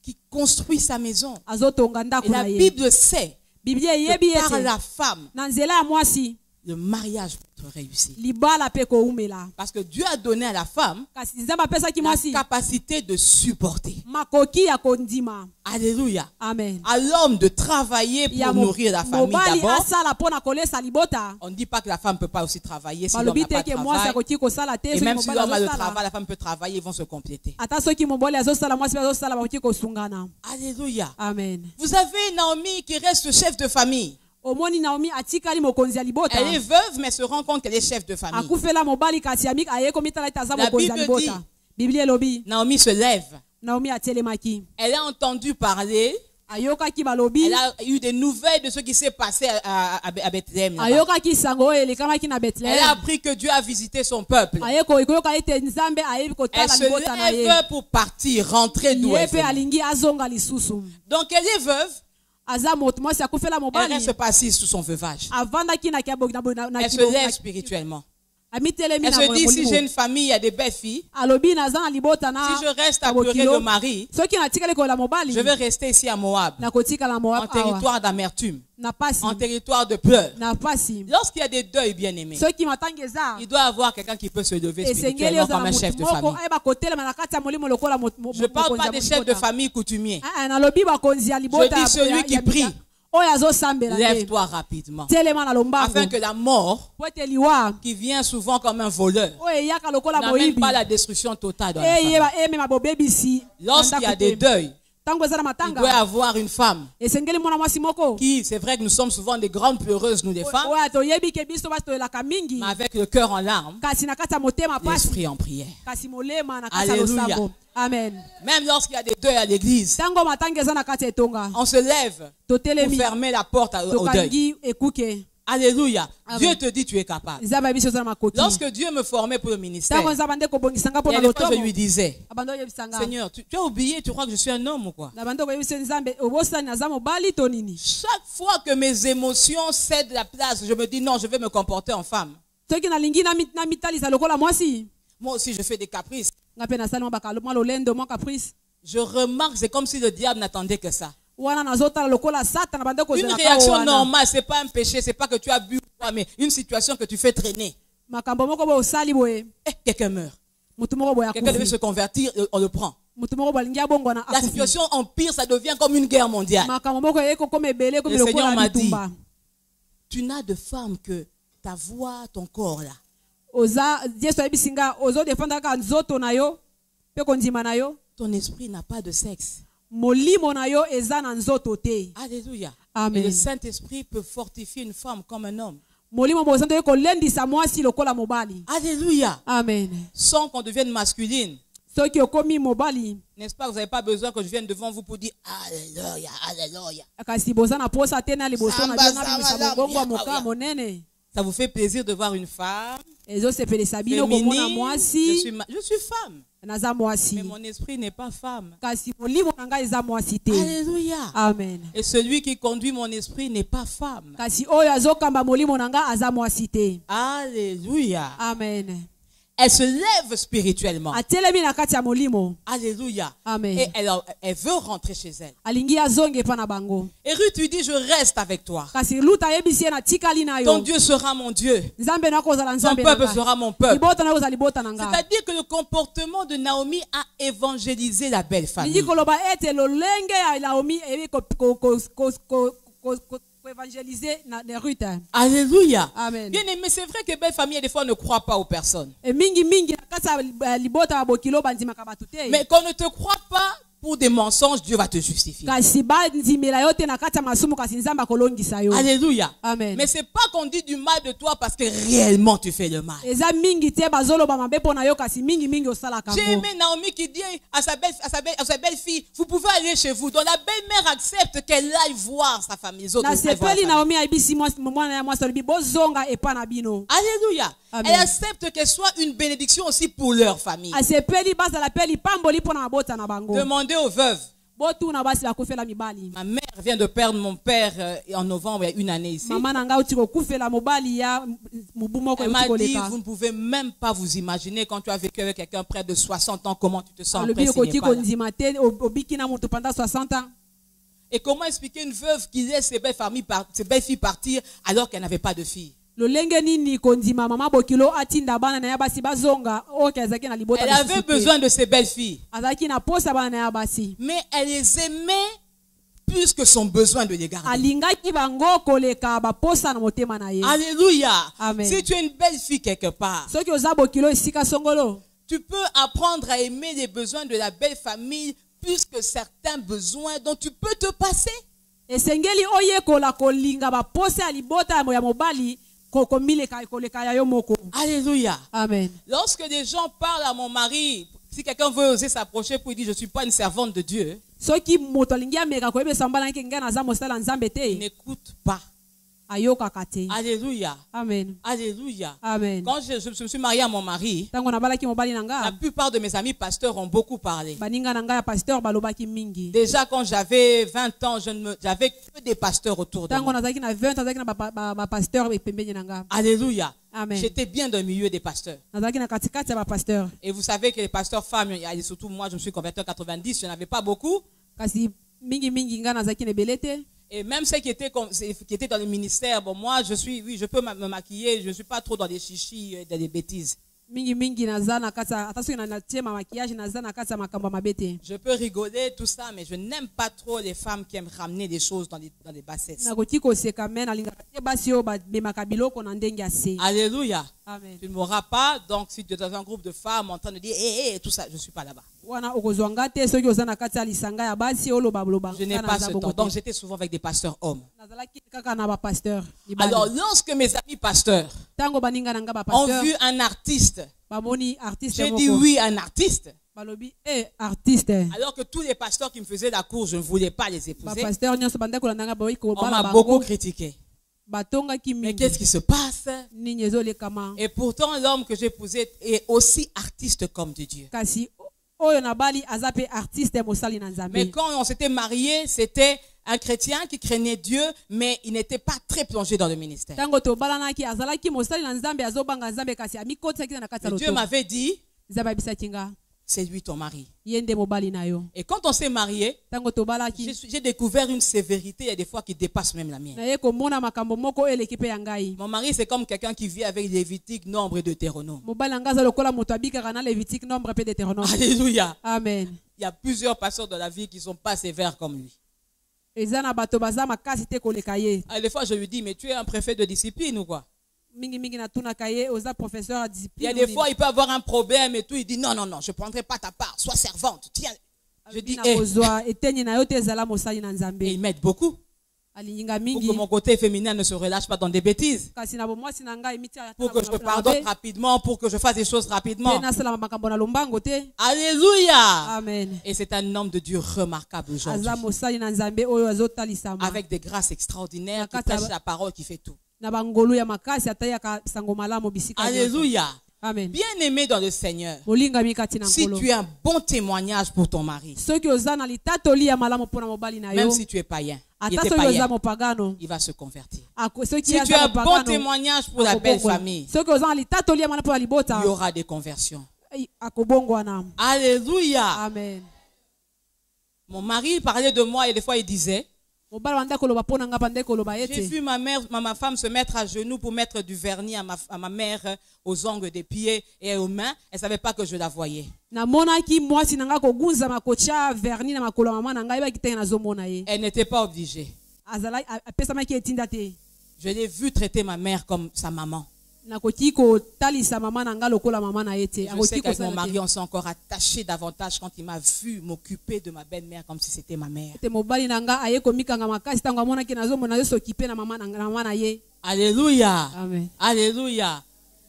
Qui construit sa maison. Azotonga Et ndako la na ye. Bible sait Biblia yebi que par ete la femme, na nzela ya mwasi le mariage peut être réussi. libala pe koumela. Parce que Dieu a donné à la femme Kasi nzambe apesaki la mwasi capacité de supporter. makoki ya kondima. Alléluia. Amen. À l'homme de travailler Ya pour nourrir la famille mobali d'abord. asala mpona kolesa libota. On ne dit pas que la femme ne peut pas aussi travailler si l'homme Balobi n'a pas te de ke mwasi travail. akoki kosala te Et soki même si mobali l'homme a le azosala. travail, la femme peut travailler, ils vont se compléter. Ata soki mobali azosala mwasi pe azosala bakoki kosungana. Alléluia. Amen. Vous avez Naomi qui reste chef de famille. Omoni Naomi atikali mokonzi ya libota. Elle est veuve, mais se rend compte qu'elle est chef de famille. Akufela mobali kasi amik aye komitala ita za La mokonzi ya Bible libota. Biblia elobi Naomi se lève. Naomi atelemaki. Elle a entendu parler. Ayokaki balobi. Elle a eu des nouvelles de ce qui s'est passé à Bethléem. là-bas. Ayokaki sango elekamaki na Elle a Bethlehem. appris que Dieu a visité son peuple. Ayeko ikoyoka ete nzambe aye Elle kotala se libota na ye. lève pour partir, rentrer d'où elle Ye pe venait. alingi azonga lisusu. Donc elle est veuve. Aza moto mwasi akufela Elle mobali. reste pas assise sous son veuvage. Avandaki na kiabo na Elle se lève spirituellement. amitelemi Elle na se dit, si j'ai molimo. une famille, il y a des belles filles. Alobi naza na libota na. Si je reste à pleurer le mari, Soki natikali kola mobali. je vais rester ici à Moab, Na kotika la en Moab awa. territoire d'amertume, Na pasi. en territoire de pleurs. Na pasi. Lorsqu'il y a des deuils bien-aimés, Soki matangeza. il doit y avoir quelqu'un qui peut se lever Esengeli spirituellement ozala comme un chef de moko famille. ayeba kotelema na kati ya molimo lokola Je ne parle pas des chefs de famille coutumiers. nalobi bakonzi ya libota. Je dis celui qui prie. Oyo azosambela te. Lève-toi rapidement. Telema na lombango. Afin que la mort, Po ete liwa. qui vient souvent comme un voleur, Oyo eyaka lokola n'amène moyibi. pas la destruction totale dans la famille. Eyeba emema bobebisi. Lorsqu'il y a des deuils, Tango eza na il matanga. doit y avoir une femme Esengeli mwana mwasi moko. qui, c'est vrai que nous sommes souvent des grandes pleureuses, nous les femmes, Oyo toyebi ke biso basi toyelaka mingi. mais avec le cœur en larmes, Kasi na kati ya motema pasi. l'esprit en prière. Kasi molema na kati ya Alléluia. losambo. Amen. Même lorsqu'il y a des deuils à l'église, Tango matanga eza na kati ya etonga. on se lève pour Totelemi. fermer la porte au deuil. Tokangi ekuke. Alléluia. Amen. Dieu te dit tu es capable. Nzambe biso eza na makoki. Lorsque Dieu me formait pour le ministère, Tango nzambe nde kobongisanga il y mpona a des fois je lotomo. lui disais, Abando yebisanga. Seigneur, tu as oublié, tu crois que je suis un homme ou quoi? Na bando koyebisa nzambe obosani naza mobali to nini. Chaque fois que mes émotions cèdent la place, je me dis non, je vais me comporter en femme. Soki nalingi na mitalisa lokola mwasi. Moi aussi, je fais des caprices. Nga pe nasali mwa bakalo mwa lolendo mwa caprice. Je remarque, c'est comme si le diable n'attendait que ça. Wana nazotala lokola sata na bando Une kozela réaction normale, c'est pas un péché, c'est pas que tu as bu ou quoi, mais une situation que tu fais traîner. Makambo moko bo osali boye. Quelqu'un meurt. Mutu moko boye Quelqu'un devait akufi. se convertir, on le prend. Mutu moko bolingi abongo na La akufi. situation empire, ça devient comme une guerre mondiale. Makambo moko eko comme ebele comme Le Seigneur lokola m'a dit, bitumba. tu n'as de femme que ta voix, ton corps là. Oza Yesu ayebisinga ozo defendre ka nzoto na yo pe kondima na yo. Ton esprit n'a pas de sexe. Molimo na yo eza na nzoto te. Alléluia. Amen. Et le Saint-Esprit peut fortifier une femme comme un homme. Molimo bozando yeko lendisa mwasi lokola mobali. Alléluia. Amen. Sans qu'on devienne masculine. soki okomi mobali N'est-ce pas, vous n'avez pas besoin que je vienne devant vous pour dire Alléluia, Alléluia. kasi boza na posa te na liboso na Samba, yo na bimisa samba, mogongo ya samba, moka samba. monene Ça vous fait plaisir de voir une femme ezosepelisa bino komona féminine. mwasi Je suis femme, naza mwasi mais mon esprit n'est pas femme. kasi molimo na ngai eza mwasi te. Alléluia. Amen. Et celui qui conduit mon esprit n'est pas femme. kasi oyo azokamba molimo na ngai aza mwasi te. Alléluia. Amen. Elle se lève spirituellement. atelemi na kati ya molimo. Alléluia. Amen. Et elle veut rentrer chez elle. alingi azonge epa na bango Et Ruth lui dit, je reste avec toi. kasi luta ayebisi ye na tikali na Ton yo Dieu sera mon Dieu. nzambe na kozala Ton nzambe na peuple ngai. sera mon peuple. libota na yo kozala libota na ngai. C'est-à-dire que le comportement de Naomi a évangélisé la belle famille. lingi koloba ete lolenge ya Naomi ebi koevangelize na Ruth. Alléluia. Amen. Bien aimé, c'est vrai que belle famille, des fois, ne croit pas aux personnes. mingi na kati ya libota ya bokilo bandimaka bato te. Mais qu'on ne te croit pas pour des mensonges, Dieu va te justifier. kasi bandimela yo te na kati ya masumu kasi nzambe akolongisa yo. Alléluia. Amen. Mais c'est pas qu'on dit du mal de toi parce que réellement tu fais le mal. eza mingi te bazoloba mabe mpo na yo kasi mingi osalaka J'ai ngo. aimé Naomi qui dit à sa belle-fille, vous pouvez aller chez vous. Donc la belle-mère accepte qu'elle aille voir sa famille. Les autres na aillent voir la sepeli famille. Naomi ayebisi mwana ya mwasi alobi bozonga epa na bino. Alléluia. Amen. Elle accepte qu'elle soit une bénédiction aussi pour leur famille. asepeli bazala pe lipamboli mpo na mabota na bango. Demandez aux veuves. botuna basi bakufela mibali. Ma mère vient de perdre mon père en novembre, il y a une année ici. mama na ngai uti kokufela mobali ya mubu moko Elle m'a euti dit, koleka. vous ne pouvez même pas vous imaginer quand tu as vécu avec quelqu'un près de 60 ans, comment tu te sens après alobi s'il n'est okoti pas là. kondima te obiki na moto pendant 60 ans. Et comment expliquer une veuve qui laisse ses belles-filles partir alors qu'elle n'avait pas de fille? lolenge nini kondima mama bokilo atinda bana na ya basi bazonga oyo azalaki na libota. Elle avait besoin de ses belles-filles. azalaki na posa bana na ya basi. Mais elle les aimait plus que son besoin de les garder. alingaki bango koleka baposa na motema na ye. Alléluia. Amen. Si tu es une belle-fille quelque part, soki oza bokilo esika songolo tu peux apprendre à aimer les besoins de la belle famille plus que certains besoins dont tu peux te passer. esengeli oyekola kolinga baposa ya libota ya mobali koleka ya yo moko. Alléluia. Amen. Lorsque des gens parlent à mon mari, si quelqu'un veut oser s'approcher pour lui dire je ne suis pas une servante de Dieu, soki moto alingi ameka koyebisa mbala nake ngai naza mosala nzambe il te n'écoute pas. ayokaka te. Alléluia. Amen. Alléluia. Amen. Quand je me suis mariée à mon mari, ntango nabalaki mobali na la nga plupart de mes amis pasteurs ont beaucoup parlé. baninga na ngai ya pasteur balobaki mingi. Déjà quand j'avais 20 ans, j'avais que des pasteurs autour de ntango moi. nazalaki na 20 azalaki na bapasteur pembeni na nga. Alléluia. Amen. J'étais bien dans le milieu des pasteurs. nazalaki na katikati ya bapasteur Et vous savez que les pasteurs femmes, et surtout moi, je me suis converti en 90, je n'avais pas beaucoup. kasi mingi nga nazalaki na ebele te. Et même ceux qui étaient dans le ministère, bon, moi, je peux me maquiller, je ne suis pas trop dans des chichis, dans des bêtises. mingi naza na kati ata soki natie ma maquillage naza na kati ya makambo ya mabe te. Je peux rigoler, tout ça, mais je n'aime pas trop les femmes qui aiment ramener des choses dans des bassesses. nakoki koseka me nalingaka te basi oyo bamemaka biloko na ndenge ya se. Alléluia. Amen. Tu ne m'auras pas, donc si tu es dans un groupe de femmes en train de dire, hé, tout ça, je ne suis pas là-bas. wana okozwa nga te soki oza na kati ya lisanga ya basi oloba Je n'ai pas ce temps. Donc j'étais souvent avec des pasteurs hommes. nazalaki kaka na bapasteur. Alors lorsque mes amis pasteurs ntango baninga na nga ont bapasteur vu un artiste, bamoni artiste j'ai moko dit oui, un artiste. balobi artiste. Alors que tous les pasteurs qui me faisaient la cour, je ne voulais pas les épouser. bapasteur nyonso bandaki kolanda nga baoyi On kobala m'a beaucoup bango critiqué. batongaki Mais mingi. qu'est-ce qui se passe? nini ezolekama. Et pourtant, l'homme que j'ai épousé est aussi artiste comme de Dieu. kasi oyo nabali aza pe artiste mosali na Mais nzambe. quand on s'était mariés, c'était un chrétien qui craignait Dieu, mais il n'était pas très plongé dans le ministère. ntango tobalanaki azalaki mosali na nzambe azobanga nzambe kasi amikotisaki na kati ya Et Dieu loto. m'avait dit, nzambe abisaki nga c'est lui ton mari. ye nde mobali na yo. Et quand on s'est mariés, ntango tobalaki j'ai découvert une sévérité, il y a des fois qui dépasse même la mienne. naye komona makambo moko oyo eleki mpe ya ngai. Mon mari, c'est comme quelqu'un qui vit avec Lévitique, Nombre et Deutéronome. mobali na ngai aza lokola moto abikaka na Lévitique nombre mpe Deutéronome. Alléluia. Amen. Il y a plusieurs pasteurs de la vie qui ne sont pas sévères comme lui. eza na bato baza makasi te koleka ye. Ah, des fois, je lui dis, mais tu es un préfet de discipline ou quoi? mingi natunaka ye oza professeur ya Il y discipline. a des fois, il peut avoir un problème et tout. Il dit, non, non, non, je ne prendrai pas ta part. Sois servante. Tiens. Je dis, nakozwa etenyi na yo te ezala mosali na et nzambe. ils m'aident beaucoup. alinyinga Pour mingi que mon côté féminin ne se relâche pas dans des bêtises. kasi na bomwasi na ngai miti Pour que je pardonne rapidement, pour que je fasse des choses rapidement. nasala makambo na lombango te. Alléluia. Amen. Et c'est un homme de Dieu remarquable aujourd'hui. aza mosali na nzambe oyo azotalisama Avec des grâces extraordinaires, qui Nakata- prêche la parole, qui fait tout. na bangolu ya makasi atayaka sango malamu bisika nyonso. Alléluia. Amen. Bien-aimé dans le Seigneur, molingami kati na si nkolo tu as un bon témoignage pour ton mari, soki oza na litatoli ya malamu mpona mobali na même yo si tu es païen, il ata était soki oza païen, mopagano il va se convertir. soki Si tu aza as un bon mopagano témoignage pour la belle akobongwana. famille, soki oza na litatoli ya malamu mpona il libota y aura des conversions. akobongwana. Alléluia. Amen. Mon mari parlait de moi et des fois il disait, mobali wanda koloba mpona nga bande koloba j'ai ete vu ma femme se mettre à genoux pour mettre du vernis à ma mère aux ongles des pieds et aux mains. Elle ne savait pas que je la voyais. namonaki mwasi na nga kogunzama kotia verni na makolo ya mama na ngai ebaki tenge nazomona ye Elle n'était pas obligée. apesamaki etinda te Je l'ai vu traiter ma mère comme sa maman. nakoki kotalisa mama na nga lokola mama na ye te Je sais akoki qu'avec mon kosala mari, te on s'est encore attaché davantage quand il m'a vu m'occuper de ma belle-mère comme si c'était ma mère. te mobali na nga aye komikanga makasi ntango amonaki nazomona azosokipe na mama na ye. Alléluia. Amen. Alléluia.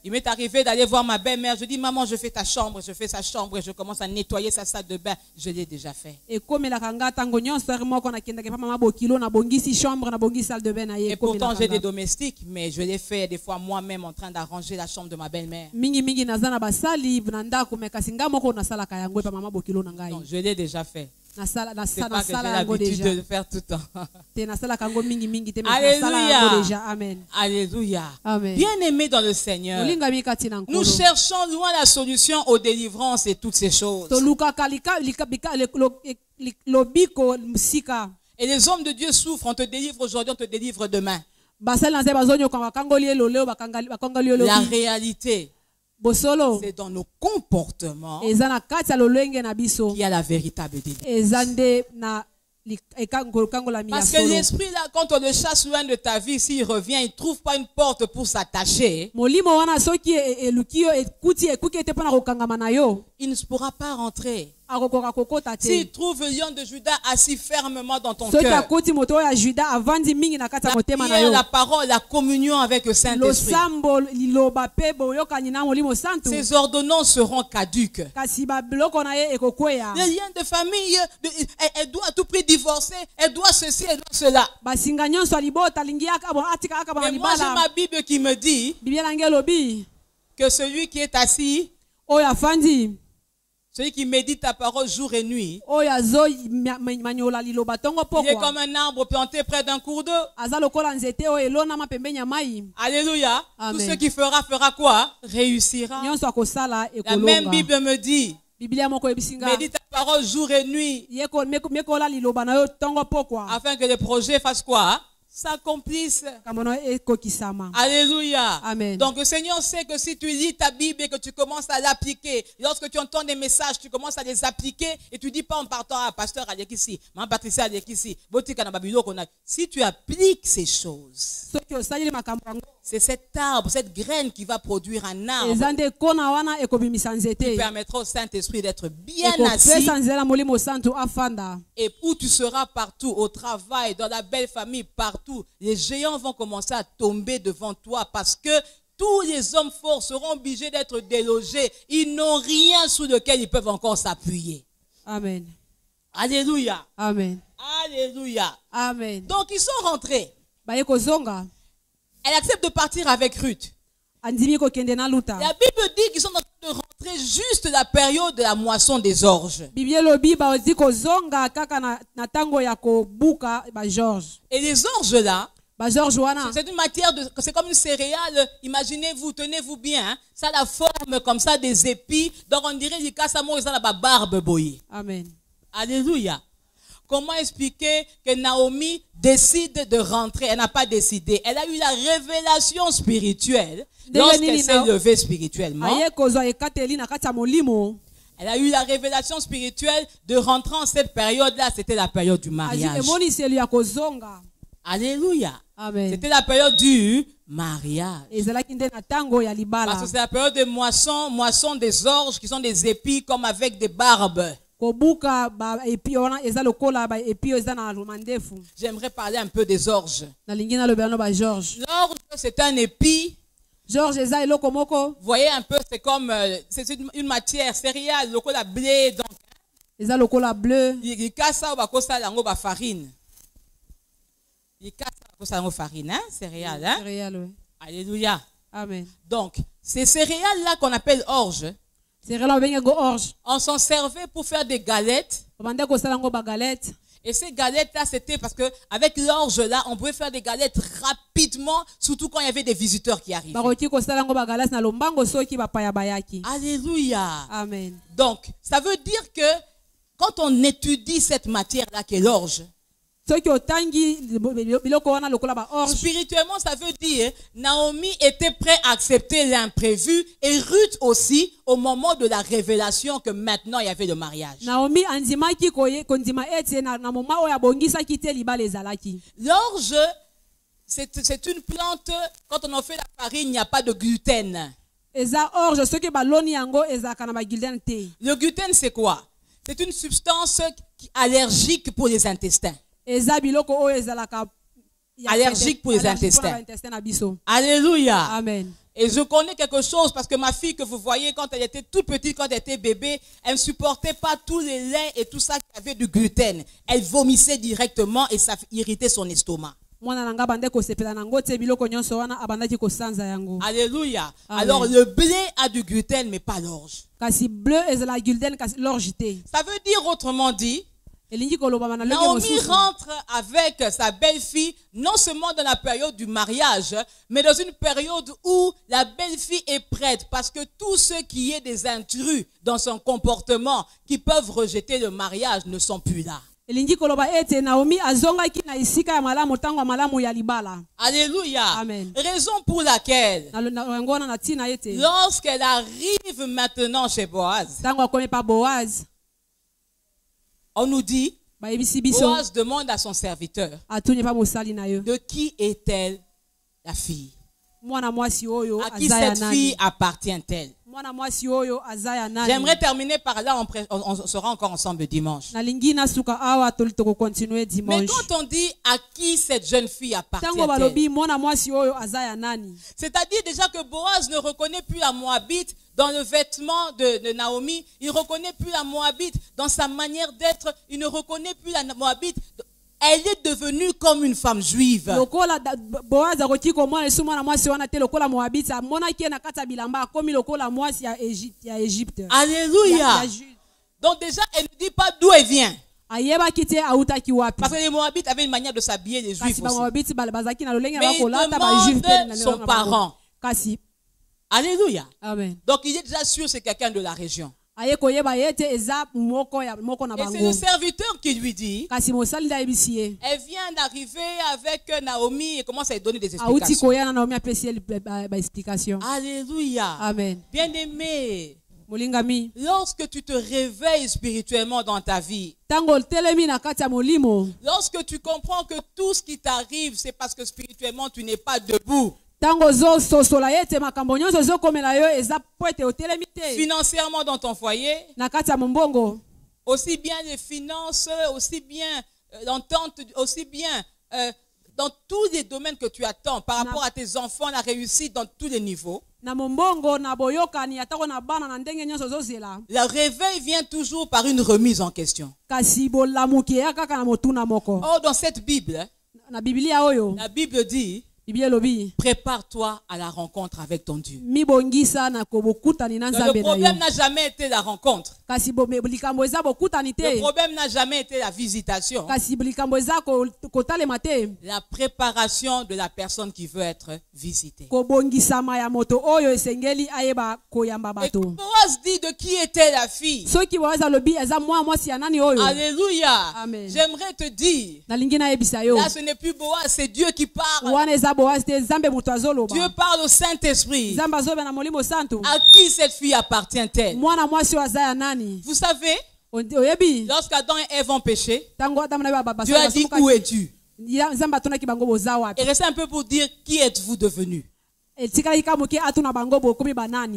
Il m'est arrivé d'aller voir ma belle-mère. Je dis, maman, je fais ta chambre. Je fais sa chambre et je commence à nettoyer sa salle de bain. Je l'ai déjà fait. ekomelaka nga ntango nyonso ere moko nakendaka epa mama bokilo nabongisi chambre nabongisi salle de bain na ye Et pourtant, ekomelaka j'ai des nga. domestiques, mais je l'ai fait des fois moi-même en train d'arranger la chambre de ma belle-mère. mingi naza na basali na ndako me kasi nga moko nasalaka yango epa mama bokilo na ngai Non, je l'ai déjà fait. nasala C'est pas que j'ai nasala yango l'habitude deja de le faire tout le temps. te nasalaka yango mingi te me Alléluia. nasala yango deja. Amen. Alléluia. Amen. Bien-aimé dans le Seigneur, olingami kati na nous nkolo cherchons loin la solution aux délivrances et toutes ces choses. tolukaka lobiko msika Et les hommes de Dieu souffrent. On te délivre aujourd'hui, on te délivre demain. basali na nzambe bazonyoka bakangoli ye loleo bakangoli ye La lobi réalité, bosolo c'est dans nos comportements eza na kati ya lolenge na biso qu'il y a la véritable délivrance. eza nde na ekangolami ya Parce que solo l'esprit, là, quand on le chasse loin de ta vie, s'il revient, il ne trouve pas une porte pour s'attacher. molimo wana soki eluki yo ekuti ekuki ete mpona kokangama na yo Il ne pourra pas rentrer. akokoka kokota S'il te trouve le lion de Judas assis fermement dans ton soki cœur, akuti moto oyo ya juda avandi mingi na kati ya la motema na prière, yo la parole, la communion avec le Saint-Esprit, losambo liloba mpe boyokani na molimo santu ces ordonnances seront caduques. kasi babiloko na ye ekokweya Les liens de famille, elle doit à tout prix divorcer, elle doit ceci, elle doit cela. basinga nyonso ya libota alingi atika aka bana Et moi, j'ai libala ma Bible qui me dit biblia na ngai elobi que celui qui est assis, oyo afandi celui qui médite ta parole jour et nuit, oyo manyola liloba ntongo il est pokwa comme un arbre planté près d'un cours d'eau. aza lokola nzete oyo elonama pembeni ya mai Alléluia. Tout Amen. ce qui fera quoi? Réussira. nyonso akosala La même ekolonga Bible me dit, biblia moko ebisinga médite ta parole jour et nuit, mekola liloba na yo ntongo pokwa afin que les projets fassent quoi? S'accomplissent. kambo na yo ekokisama. Alléluia. Amen. Donc le Seigneur sait que si tu lis ta Bible et que tu commences à l'appliquer, lorsque tu entends des messages, tu commences à les appliquer et tu dis pas en partant à pasteur Alekisi, maman Patricia Alekisi, Botika na Babilo qu'on a. Si tu appliques ces choses, soki osaleli makambo yango c'est cet arbre, cette graine qui va produire un arbre eza nde kona wana ekobimisa qui nzete permettra au Saint-Esprit d'être bien assis ekopesa nzela molimo santu afanda et où tu seras partout, au travail, dans la belle famille, partout. Les géants vont commencer à tomber devant toi parce que tous les hommes forts seront obligés d'être délogés. Ils n'ont rien sous lequel ils peuvent encore s'appuyer. amen Alléluia. amen Alléluia. amen Donc ils sont rentrés. baye kozonga Elle accepte de partir avec Ruth. andimi kokende na luta La Bible dit qu'ils sont en train de rentrer juste la période de la moisson des orges. biblia elobi bazi kozonga kaka na ntango ya kobuka bageorge Et les orges là, bageorge wana c'est une matière c'est comme une céréale. Imaginez-vous, tenez-vous bien. Hein, ça a la forme comme ça des épis. Donc on dirait du cassamo et ça la barbe boyée. amen Alléluia. Comment expliquer que Naomi décide de rentrer? Elle n'a pas décidé. Elle a eu la révélation spirituelle lorsqu'elle s'est levée spirituellement. aye kozwa ekateli na kati ya molimo Elle a eu la révélation spirituelle de rentrer en cette période-là. C'était la période du azi mariage. emoniseli ya kozonga Alléluia. amen C'était la période du mariage. ezalaki nde na ntango ya libala Parce que c'est la période de moisson des orges qui sont des épis comme avec des barbes. J'aimerais parler un peu des orges. L'orge, L'orge, c'est un épi. vous Vous voyez un peu, c'est comme c'est une matière céréale, le la blé. Donc, bleu. il casse ça, on va lango ba farine. Il casse ça, on farine, hein, céréales, hein. Céréales, oui. Alléluia. Amen. Donc, ces céréales-là qu'on appelle orge, on s'en servait pour faire des galettes. Et ces galettes-là, c'était parce qu'avec l'orge-là, on pouvait faire des galettes rapidement, surtout quand il y avait des visiteurs qui arrivaient. Alléluia. Amen. Donc, ça veut dire que quand on étudie cette matière-là qui est l'orge, spirituellement, ça veut dire Naomi était prête à accepter l'imprévu et Ruth aussi au moment de la révélation que maintenant il y avait le mariage. L'orge, c'est une plante, quand on en fait la farine, il n'y a pas de gluten. Le gluten, c'est quoi? C'est une substance allergique pour les intestins. Allergique pour les intestins. Alléluia. Amen. Et je connais quelque chose parce que ma fille que vous voyez quand elle était toute petite, quand elle était bébé, elle ne supportait pas tous les laits et tout ça qui avait du gluten. Elle vomissait directement et ça irritait son estomac. Alléluia. Amen. Alors le blé a du gluten mais pas l'orge. Ça veut dire autrement dit, Naomi rentre avec sa belle-fille non seulement dans la période du mariage, mais dans une période où la belle-fille est prête parce que tous ceux qui aient des intrus dans son comportement qui peuvent rejeter le mariage ne sont plus là. Alléluia. Amen. Raison pour laquelle, lorsqu'elle arrive maintenant chez Boaz, on nous dit, Boaz demande à son serviteur, de qui est-elle la fille? À qui cette fille appartient-elle? J'aimerais terminer par là, on sera encore ensemble dimanche. Mais quand on dit à qui cette jeune fille appartient-elle, c'est-à-dire déjà que Boaz ne reconnaît plus la Moabite dans le vêtement de Naomi, il ne reconnaît plus la Moabite dans sa manière d'être, il ne reconnaît plus la Moabite. Elle est devenue comme une femme juive. Alléluia. Donc déjà, elle ne dit pas d'où elle vient. Parce que les Moabites avaient une manière de s'habiller, les Juifs aussi. Mais il demande son parent. Alléluia. Amen. Donc il est déjà sûr que c'est quelqu'un de la région. Et c'est le serviteur qui lui dit, elle vient d'arriver avec Naomi et commence à lui donner des explications. Alléluia. Amen. Bien-aimé, lorsque tu te réveilles spirituellement dans ta vie, lorsque tu comprends que tout ce qui t'arrive, c'est parce que spirituellement tu n'es pas debout. Financièrement dans ton foyer, aussi bien les finances, aussi bien l'entente, aussi bien dans tous les domaines que tu attends par rapport à tes enfants, la réussite dans tous les niveaux. Le réveil vient toujours par une remise en question. Oh, dans cette Bible, la Bible dit, prépare-toi à la rencontre avec ton Dieu. Donc, le problème n'a jamais été la rencontre. Le problème n'a jamais été la visitation. La préparation de la personne qui veut être visitée. Et Boaz dit de qui était la fille. Alléluia. Amen. J'aimerais te dire, là ce n'est plus Boaz, c'est Dieu qui parle. Dieu parle au Saint-Esprit. À qui cette fille appartient-elle? Vous savez, lorsqu'Adam et Ève ont péché, Dieu a dit où es-tu? Et restez un peu pour dire qui êtes-vous devenu?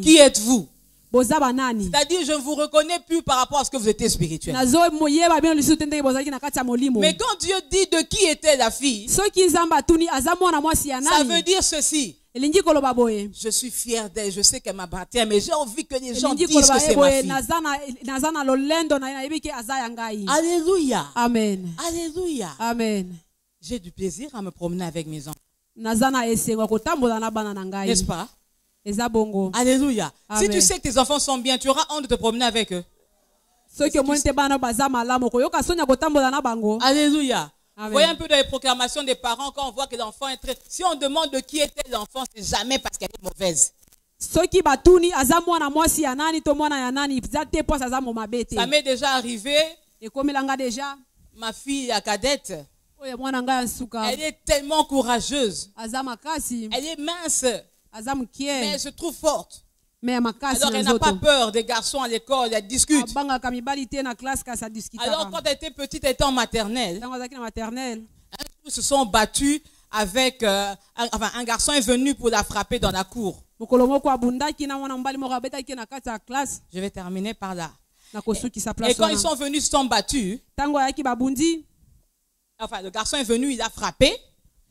Qui êtes-vous? boza banani. C'est-à-dire, je ne vous reconnais plus par rapport à ce que vous étiez spirituel. Nazo moyeba bien lisusu tendeke bozalaki na kati ya molimo. Mais quand Dieu dit de qui était la fille, Soki nzamba atuni aza mwana mwasi ya ça veut nani. dire ceci. Elingi koloba boye. Je suis fier d'elle, je sais qu'elle m'appartient, mais j'ai envie que les gens Elingi disent que koloba c'est ma boye fille. naza na lolendo na nayebi ke aza ya ngai. Alléluia. Amen. Alléluia. Amen. J'ai du plaisir à me promener avec mes enfants. Naza na esengo kotambola na bana na ngai. N'est-ce pas? Eza bongo. Alléluia. Si Amen. tu sais que tes enfants sont bien, tu auras honte de te promener avec eux. Soki omonte bana baza malamu koyoka sonya kotambola na bango. Alléluia. Amen. Voyez un peu dans les proclamations des parents quand on voit que l'enfant est très... Si on demande de qui était l'enfant, c'est jamais parce qu'elle est mauvaise. Soki batuni aza mwana mwasi ya nani to mwana ya nani zate posa aza mo mabete. Ça m'est déjà arrivé, Ekomelanga deja. ma fille, la cadette, Oya mwana nga nsuka. elle est tellement courageuse. Aza makasi. Elle est mince, Aza mais mukie. elle se trouve forte. Mais makasi Alors na elle n'a pas nzoto. peur des garçons à l'école, elle discute. Abanga kamibali te na classe ka sa discuta. Alors quand elle était petite, elle était en maternelle. Tango azaki na maternelle. Un jour, ils se sont battus avec... un garçon est venu pour la frapper dans la cour. Mokolo moko abundaki na mwana mbali moko abetaki na kati ya classe. Je vais terminer par là. Na kosuki sa Et place. quand ils sont venus, ils se sont battus. Tango ayaki babundi. Enfin, le garçon est venu, il a frappé.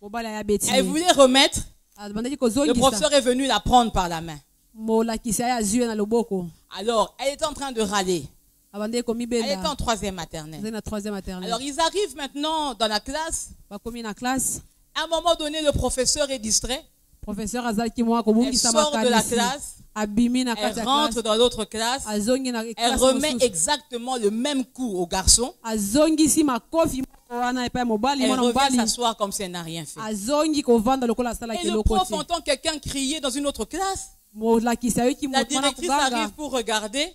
Mobali ya beti. Elle voulait remettre. Abandaki Le kozongisa. professeur est venu la prendre par la main. Molakisa ya zuye na loboko. Alors, elle était en train de râler. Abandaki Elle était komibenda. en 3e maternelle. Azaki na 3e maternelle. Alors, ils arrivent maintenant dans la classe. Bakomi na classe. À un moment donné, le professeur est distrait. Professeur azalaki mwa Elle kobungisa sort de la makanisi. classe. Abimi na Elle kati ya rentre classe. dans l'autre classe. Azongi na Elle classe remet mosusu. exactement le même coup au garçon. Azongisi makofi moko wana epai mobali Elle mwana revient mobali. s'asseoir comme si elle n'a rien fait. Azongi kovanda lokola asala Et le keloko prof te. entend quelqu'un crier dans une autre classe. Molakisa yoki La moto wana directrice arrive koganga. pour regarder.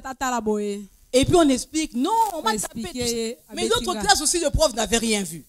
Atala boye. Et puis on explique, non, on m'a On tapé. expliquait tout ça. Mais avec l'autre Tinga. classe aussi, le prof n'avait rien vu.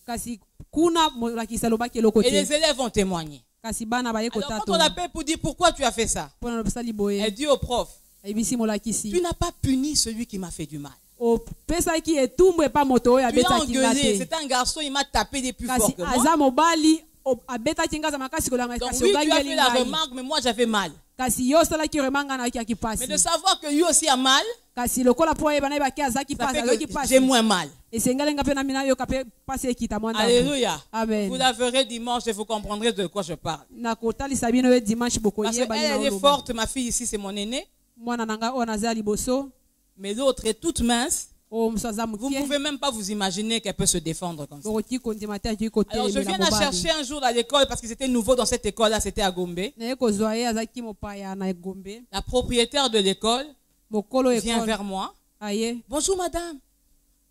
Kasi kuna molakisa lobaki eloko Et les te. élèves ont témoigné. Kasi bana baye Alors quand kotato. on l'appelle pour dire pourquoi tu as fait ça, Pona lobisali boye. elle dit au prof, Ebisi tu molakisi. n'as pas puni celui qui m'a fait du mal. O pesaki etumbu epa moto oyo Tu l'as abetaki nga engueulé, te. c'est un garçon, il m'a tapé des plus Kasi forts que moi. aza mobali abetaki nga za makasi kolanga Donc kasi oui, tu as ogangeli fait la ngai. remarque, mais moi j'avais mal. Kasi yo osalaki remanga na yoki Mais pasi. de savoir que lui aussi a mal, Kasi lokola po yeba na yebaki azaki ça pasi fait azaki que pasi. j'ai moins mal. Esengalenga pe na mina yoka pe pasi ekita mwanda. Alléluia. Amen. Vous la verrez dimanche et vous comprendrez de quoi je parle. Na kotalisa bino yo dimanche Parce bokoyeba qu'elle, elle nini est oloba. forte, ma fille ici, c'est mon aînée. Mwana nanga oyo naza liboso. Mais l'autre est toute mince. O mosu aza Vous ne mokie. pouvez même pas vous imaginer qu'elle peut se défendre comme ça. Bokoki kondima te akoki Alors je viens kotelemela la chercher mobali. un jour à l'école parce qu'ils étaient nouveaux dans cette école-là, c'était à Gombe. Naye kozwa ye azalaki mopaya na egombe. La propriétaire de l'école Mokolo vient ekole. vers moi. Aye. Bonjour madame,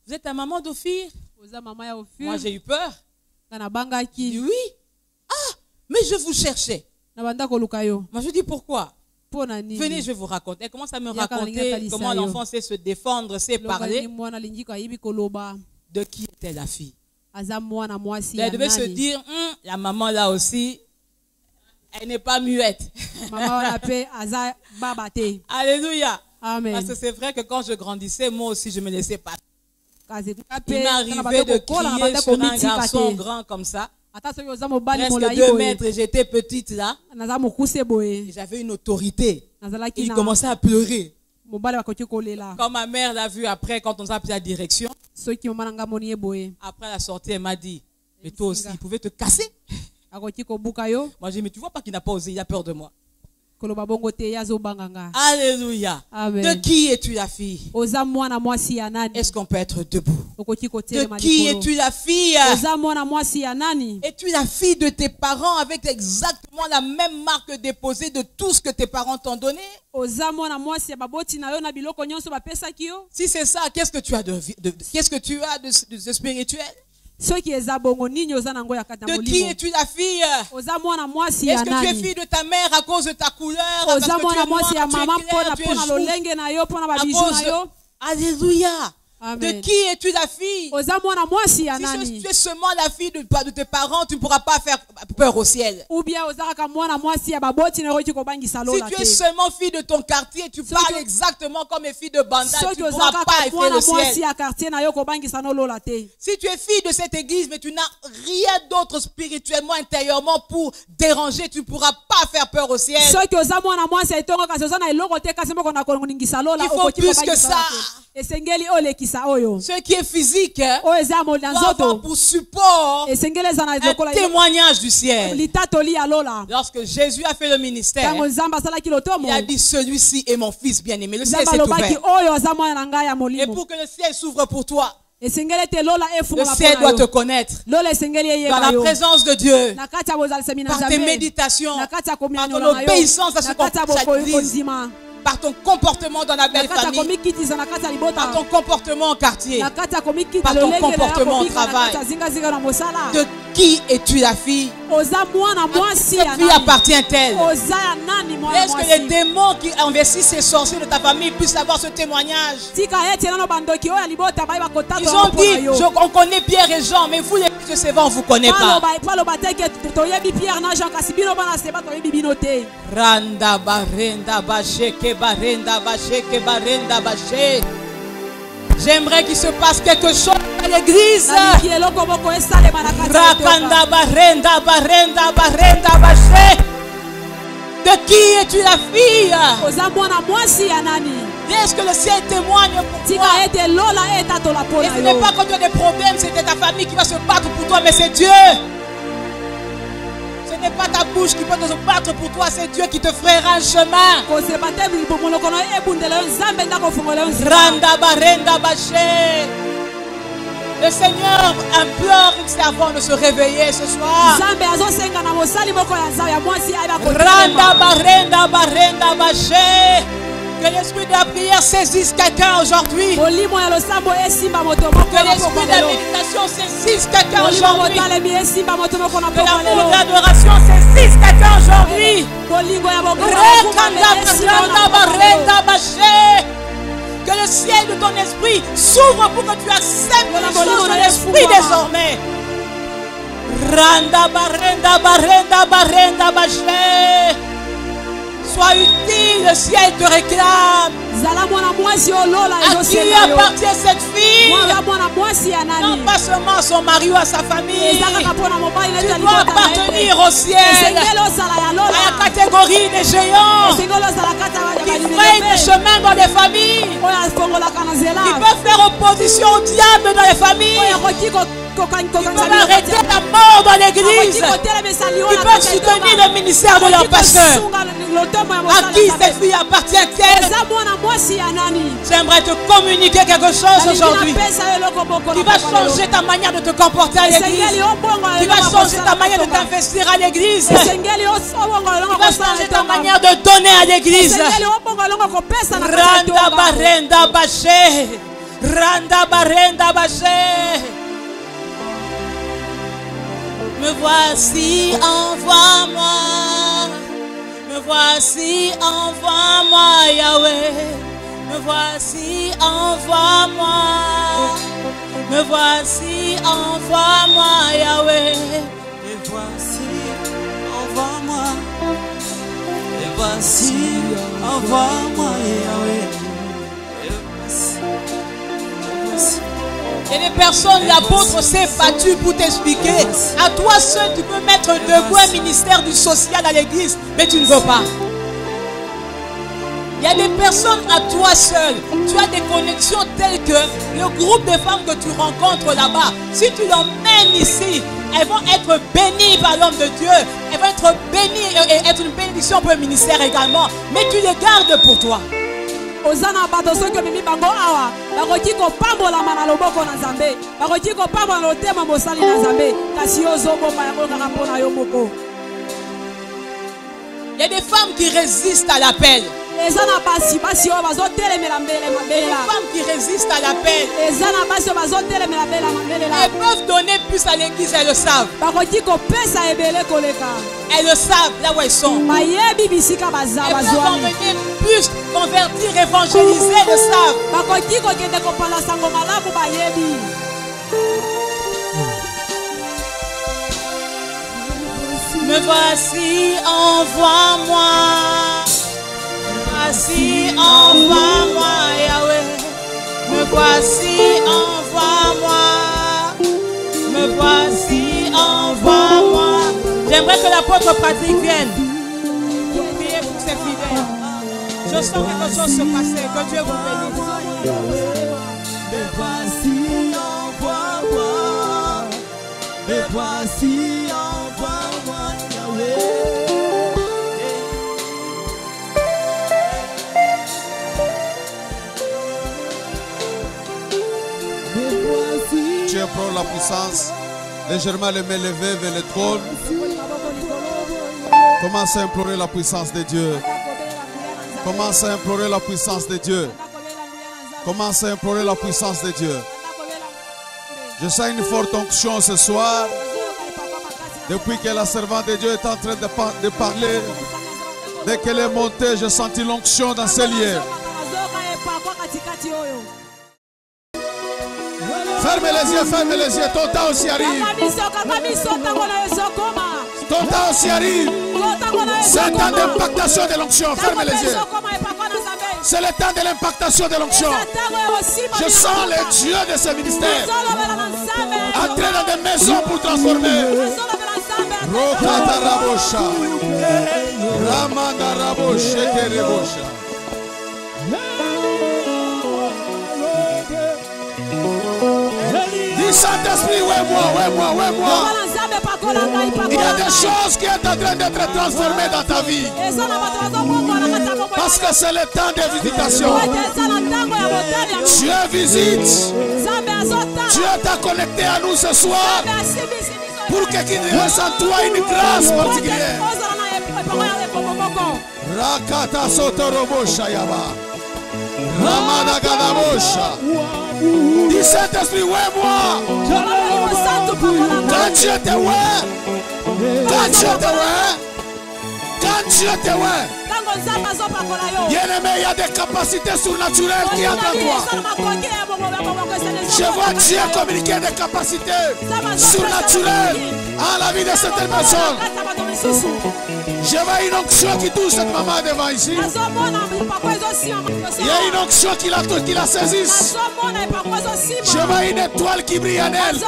vous êtes la maman d'Ophir? Oza mama ya Moi ofur. j'ai eu peur. Nga Je dis nabangaki. oui. Ah, mais je vous cherchais. Na banda koluka yo. Moi je dis pourquoi? Po na nini? Venez, je vais vous raconter. Elle commence à me Yaka raconter linga comment talisayo. l'enfant sait se défendre, sait Loba parler. ni mwana lingi ko ayibi koloba. De qui était la fille? Aza mwana mwasi ya Elle devait se nani. dire, la maman là aussi, elle n'est pas muette. Mama wana pe aza baba te. Alléluia. Amen. Parce que c'est vrai que quand je grandissais, moi aussi, je me laissais pas. Kasi Il pe m'arrivait de crier sur un garçon grand comme ça, ata soki oza mobali presque molai 2 boye. mètres, et j'étais petite là, Naza mokuse boye. et j'avais une autorité. Nazalaki Il na commençait à pleurer. mobali bakoki kolela. Quand ma mère l'a vu après, quand on a pris la direction, Soki mama nanga moni ye boye. après la sortie, elle m'a dit, mais toi aussi, il pouvait te casser. Akoki kobuka yo. Moi, j'ai dit, mais tu vois pas qu'il n'a pas osé, il a peur de moi. Koloba bongo te yazo banganga. Alléluia. Amen. De qui es-tu la fille? Oza mwana mwasi ya nani? Est-ce qu'on peut être debout? Okoki De kotelema qui likolo. es-tu la fille? Oza mwana mwasi ya nani? Es-tu la fille de tes parents avec exactement la même marque déposée de tout ce que tes parents t'ont donné? Oza mwana mwasi ya baboti na yo na biloko nyonso bapesaki yo? Si c'est ça, qu'est-ce que tu as qu'est-ce que tu as de spirituel? Soki eza bongo nini oza nango ya kata De qui molimo? es-tu la fille? Oza mwana mwasi ya Est-ce que tu es nani? fille de ta mère à cause de ta couleur? Parce Oza que tu mwana es noire, mwasi ya tu es mama claire, mpona tu es mpona chou. lolenge na yo mpona À babiju cause na de... yo? Alléluia. Amen. De qui es-tu la fille? Oza mwana mwasi ya Si nani? tu es seulement la fille de tes parents, tu ne pourras pas faire peur au ciel. Ou bien oza kaka mwana mwasi ya baboti na yoki kobangisa Si lola tu es te. seulement fille de ton quartier, tu parles exactement comme les filles de Banda, tu ne pourras pas faire mwana le mwasi ciel. ya quartier na yo kobangisa no lola te. Si tu es fille de cette église, mais tu n'as rien d'autre spirituellement, intérieurement pour déranger, tu ne pourras pas faire peur au ciel. Soki oza mwana mwasi etongo kasi oza na eloko te kasi moko na koningisa lola Il faut okoki plus kobangisa que ça. te. Esengeli olekisa oyo. Ce qui est physique, Oyo eza mo doit avoir nzoto. pour support Esengeli eza na un lokola témoignage du ciel. litatoli ya lola. Lorsque Jésus a fait le ministère, Tango nzamba asalaki lotomo. il a dit celui-ci est mon fils bien-aimé. Le ciel Nzamba s'est alobaki ouvert. oyo aza mwana na ngai ya Et molimo. pour que le ciel s'ouvre pour toi, Esengeli te lola le efungola ciel doit pona te yo. connaître. Lola esengeli Dans eyeba la yo. présence de Dieu, Na kati ya bozalisami na par tes Nzambe. méditations, Na kati ya par ton komianyola na yo. obéissance à ce Na kati ya qu'on dise, bokondima. par ton comportement dans la Na belle kati ya famille, komikitisa na kati ya libota. par ton comportement en quartier. Na kati ya komikita par ton lolenge na comportement au komika na travail. kati ya zingazinga na mosala. De qui es-tu la fille? Oza mwana mwasi Cette ya fille nani? appartient-elle? Oza ya nani mwana Est-ce que les mwasi? démons qui investissent ces sorciers de ta famille puissent avoir ce témoignage? Tika ete nano bandoki oyo ya libota bai bakotata Ils ont mpona dit, yo. on connaît Pierre et Jean, mais vous les fils de Sévan, on ne vous connaît pas. paloba te ke toyebi Pierre na Jean kasi bino bana seba toyebi bino te. Randa barenda basheke barenda basheke barenda bashe. J'aimerais qu'il se passe quelque chose à l'église. Naliki eloko moko esalema na kati ya Rakanda etoka. barenda barenda barenda bashe. De qui es-tu la fille? Oza mwana mwasi ya nani? Est-ce que le ciel témoigne pour toi? Tika ete lola etatola Et pona ce n'est yo. pas quand tu as des problèmes, c'était ta famille qui va se battre pour toi, mais c'est Dieu. Ce n'est pas ta bouche qui peut se battre pour toi, c'est Dieu qui te frayera un chemin. Koseba te monoko na yo ebundela yo nzambe ndako fungola yo nzela. Randa barenda bashe. Le Seigneur implore une servante de se réveiller ce soir. Nzambe azosenga na mosali moko ya nzambe ya mwasi ayeba Randa kotelema. barenda barenda bashe. Que l'esprit de la prière saisisse quelqu'un aujourd'hui. Molimo ya losambo esimba moto moko Que na l'esprit pokwa de la lelo. méditation saisisse quelqu'un Molimo aujourd'hui. motalemi esimba moto moko na Que pokwa l'amour lelo. de l'adoration saisisse quelqu'un aujourd'hui. Bolingo ya bokoma Rekanda barenda barenda bashe. Que le ciel de ton esprit s'ouvre pour que tu acceptes les choses de l'esprit désormais. Randa barenda barenda barenda bashe. Sois utile, le ciel te réclame. zala mwana mwasi olola À qui ezosenga yo. appartient cette fille? Mwana mwana mwasi ya Non nani? pas seulement à son mari ou à sa famille. Eza kaka mpona mobali na Tu eza dois libota na ye appartenir te. au ciel. Esengeli ozala ya À lola. la catégorie des géants Esengeli ozala kati ya qui balimi frayent des chemins dans les familles. oyo afongolaka na nzela. Qui peuvent faire opposition au diable dans les familles. Oyo akoki Qui kokanisa peuvent arrêter la mort dans l'église. Qui peuvent soutenir le ministère de leur pasteur. À qui cette fille appartient-elle? eza mwana mwasi ya nani? J'aimerais te communiquer quelque chose aujourd'hui qui va changer ta manière de te comporter à l'église, qui va changer ta manière de t'investir à l'église, qui va changer ta manière de donner à l'église. Randa barenda bashe. Randa barenda bashe. Me voici, envoie-moi. Me voici, envoie-moi, Yahweh. Me voici, envoie-moi. Me voici, envoie-moi, Yahweh. Et voici, envoie-moi. Et voici, envoie-moi, Yahweh. Et voici. Et les personnes, l'apôtre s'est battu pour t'expliquer. À toi seul, tu peux mettre debout un ministère du social à l'église, mais tu ne veux pas. Il y a des personnes à toi seul. Tu as des connexions telles que le groupe de femmes que tu rencontres là-bas, si tu l'emmènes ici, elles vont être bénies par l'homme de Dieu. Elles vont être bénies et être une bénédiction pour le ministère également. Mais tu les gardes pour toi. ozana bato soki omemi bango awa bakoki kopambolama na loboko na nzambe bakoki kopambola na lotema mosali na nzambe kasi yo ozobomba yango kaka mpona yo moko. Il y a des femmes qui résistent à l'appel. Ezana basi basi o bazotelemela mbele mabela. Les femmes qui résistent à l'appel. Ezana basi o bazotelemela mbele mabela. Elles peuvent donner plus à l'église, elles le savent. Bakoki kopesa ebele koleka. Elles le savent là où elles sont. Bayebi bisika Elles bazaba peuvent zwami. emmener plus, convertir, évangéliser, elles le savent. Bakoki kokende kopala sango malamu bayebi. Me voici, envoie-moi. Voici, envoie-moi, Yahweh. Me voici, envoie-moi. Me voici, envoie-moi. J'aimerais que l'apôtre Patrick vienne pour prier pour ses fidèles. Je sens quelque chose se passer. Que Dieu vous bénisse. Me voici, envoie-moi. Me voici, envoie-moi, Yahweh. Tu implores la puissance, légèrement les mains levées vers le trône. Commence à implorer la puissance de Dieu. Commence à implorer la puissance de Dieu. Commence à implorer la puissance de Dieu. Je sens une forte onction ce soir. Depuis que la servante de Dieu est en train de parler, dès qu'elle est montée, j'ai senti l'onction dans ces lieux. Ferme les yeux, ton temps aussi arrive. Ton temps aussi arrive. C'est un temps d'impactation de l'onction. Ferme les yeux. C'est le temps de l'impactation de l'onction. Je sens les dieux de ce ministère entrer dans des maisons pour transformer. Rokata Rabosha. Ramanda Rabosha Kerebosha. Dis Saint-Esprit, ouais moi. Il y a des choses qui sont en train d'être transformées dans ta vie. Parce que c'est le temps de visitation. Dieu visite. Dieu t'a connecté à nous ce soir pour qu'il reste en toi une grâce particulière. Rakata Sotorobo Shayaba. Ramana Gadabosha. Dis Saint-Esprit, ouais moi. Quand Dieu te bien-aimé, il y a des capacités surnaturelles qui entrent en toi. Je vois Dieu communiquer des capacités surnaturelles à la vie de cette personne. Je vois une onction qui touche cette maman devant ici. Il y a une onction qui la saisisse. Je vois une étoile qui brille en elle.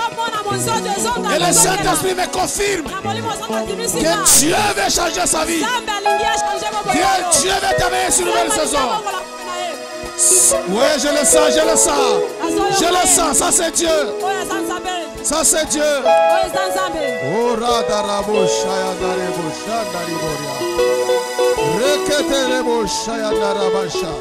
Et le Saint-Esprit me confirme que Dieu veut changer sa vie. Que Dieu veut t'amener sur une nouvelle saison. Oui, je le sens. Je le sens, ça c'est Dieu. Ça c'est Dieu. Oh, Radarabo Shayadarebo Shandariboria. Reketerebo Shayadarabasha.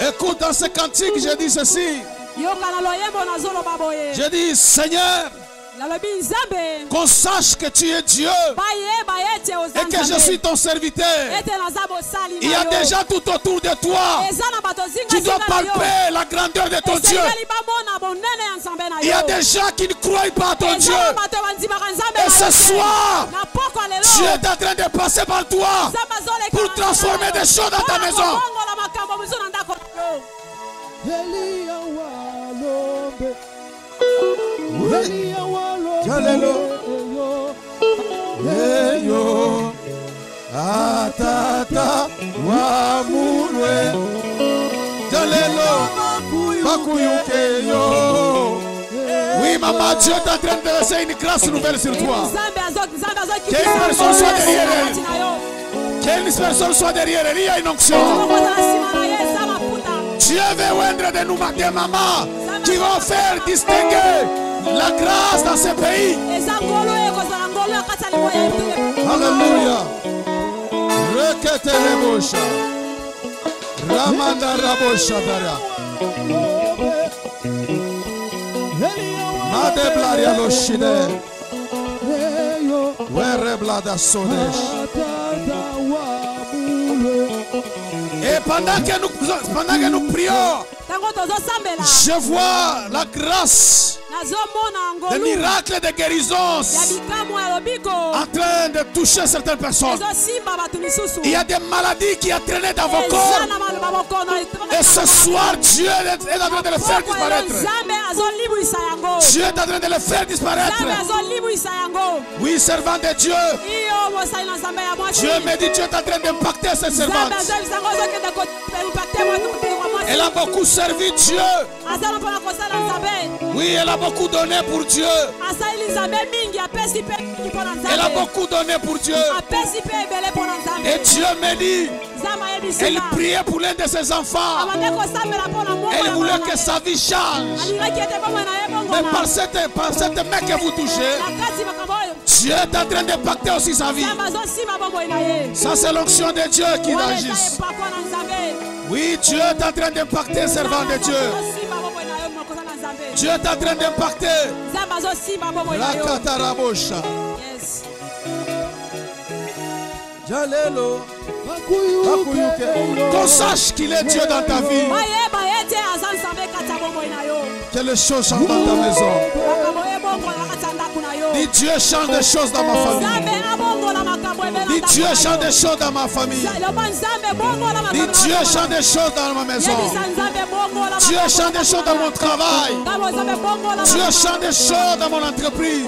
Écoute, dans ce cantique, je dis ceci. Je dis, Seigneur, qu'on sache que tu es Dieu et que je suis ton serviteur. Il y a déjà tout autour de toi. Tu dois palper la grandeur de ton Dieu. Il y a des gens qui ne croient pas à ton Dieu. Et ce soir, Dieu est en train de passer par toi pour transformer des choses dans ta maison. Atata wa mulwe Jalelo Bakuyuke yo. Oui maman, Dieu est en train de laisser une grâce nouvelle sur toi. Qu'une personne soit derrière elle. Qu'une personne soit derrière elle. Il y a une onction. Dieu veut oindre des mamans qui vont faire distinguer la grâce dans ce pays. Alléluia. Rekete rebosha. Ramanda rabosha dara. Rade Blaria Loshide. Were Blada Sodesh. Et pendant que nous prions, je vois la grâce des miracles de guérison en train de toucher certaines personnes. Il y a des maladies qui ont traîné dans vos corps. Et ce soir, Dieu est en train de les faire disparaître. Dieu est en train de les faire disparaître. Oui, servant de Dieu. Dieu me dit, Dieu est en train d'impacter cette servante. Elle a beaucoup servi Dieu. Oui, elle a beaucoup donné pour Dieu. Elle a beaucoup donné pour Dieu. Et Dieu me dit, elle priait pour l'un de ses enfants. Elle voulait que sa vie change. Mais par cette main que vous touchez, Dieu est en train d'impacter aussi sa vie. Ça, c'est l'onction de Dieu qui agit. Oui, Dieu est en train d'impacter, servant de Dieu. Dieu est en train d'impacter. La Katarabosha. Jalelo. Qu'on sache qu'il est Dieu dans ta vie. Que les choses changent dans ta maison. Dis Dieu change des choses dans ma famille. Dis Dieu change des choses dans ma famille. Dis Dieu change des choses dans ma maison. Dieu change des choses dans mon travail. Dieu change des choses dans mon entreprise.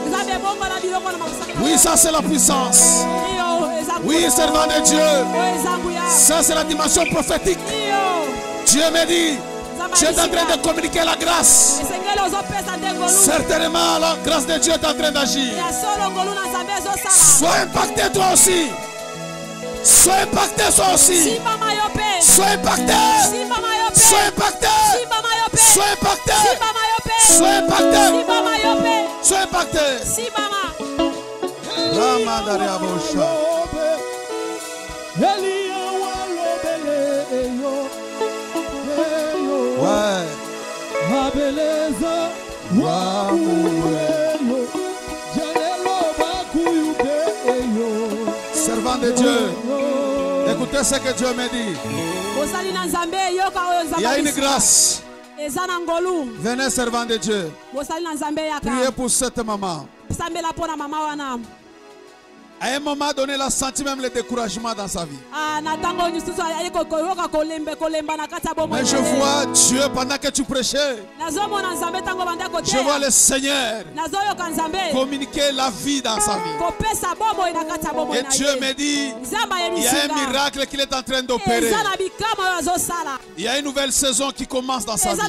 Oui, ça c'est la puissance. Oui, servant de Dieu. Ça c'est la dimension prophétique. Dieu me dit, tu es en train de communiquer la grâce. Certainement la grâce de Dieu est en train d'agir. Sois impacté toi aussi. Sois impacté toi aussi. Sois impacté. Sois impacté. Sois impacté. Sois impacté. Sois impacté. Ouais. Servant de Dieu, écoutez ce que Dieu me dit. Il y a une grâce. Venez, servant de Dieu. Priez pour cette maman. À un moment donné, elle a senti même le découragement dans sa vie. Mais je vois Dieu pendant que tu prêchais. Je vois le Seigneur communiquer la vie dans sa vie. Et Dieu me dit, il y a un miracle qu'il est en train d'opérer. Il y a une nouvelle saison qui commence dans sa vie.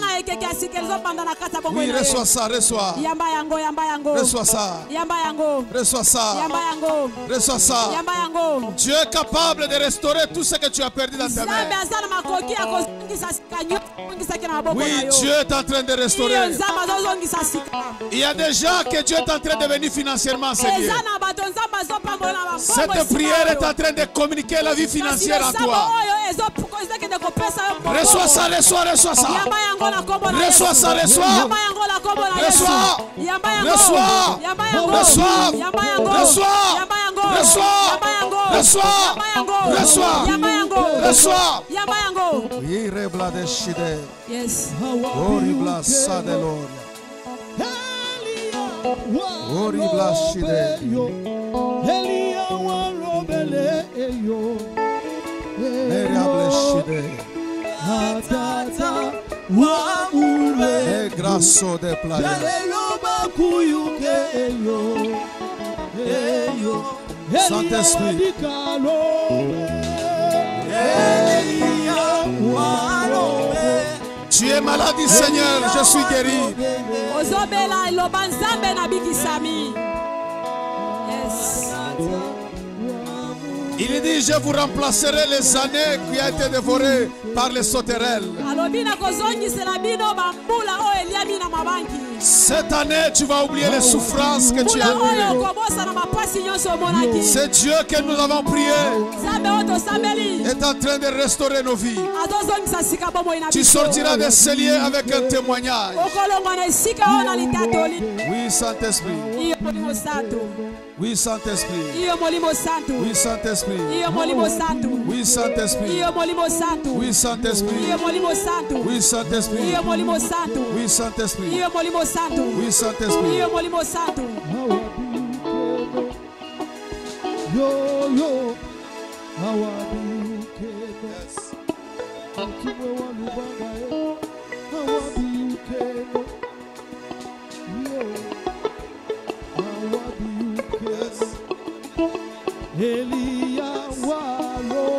Oui, reçois ça, reçois. Reçois ça. Reçois ça. Reçois ça. Dieu est capable de restaurer tout ce que tu as perdu dans ta main. Oui, Dieu est en train de restaurer. Il y a des gens que Dieu est en train de venir financièrement s'aider. Cette prière est en train de communiquer la vie financière en toi. Reçois ça, reçois, reçois ça. Reçois ça, reçois. Reçois. Reçois. Reçois. Reçois. Reçois. Reçois. Reçois. Yes. Horrible Sadeloria. Horrible Shide. Variable Shide. E grasso de playa. Saint-Esprit. Tu es malade, Seigneur, je suis guéri. Il dit, je vous remplacerai les années qui ont été dévorées par les sauterelles. Cette année, tu vas oublier les souffrances que tu as vécues. C'est Dieu que nous avons prié est en train de restaurer nos vies. Tu sortiras de ce lieux avec un témoignage. Oui, Saint-Esprit. Oui, Saint-Esprit. Oui, Saint-Esprit. Oui, Saint-Esprit. Oui, Saint-Esprit. Oui, Saint-Esprit. Oui, Saint-Esprit. Oui, Saint-Esprit.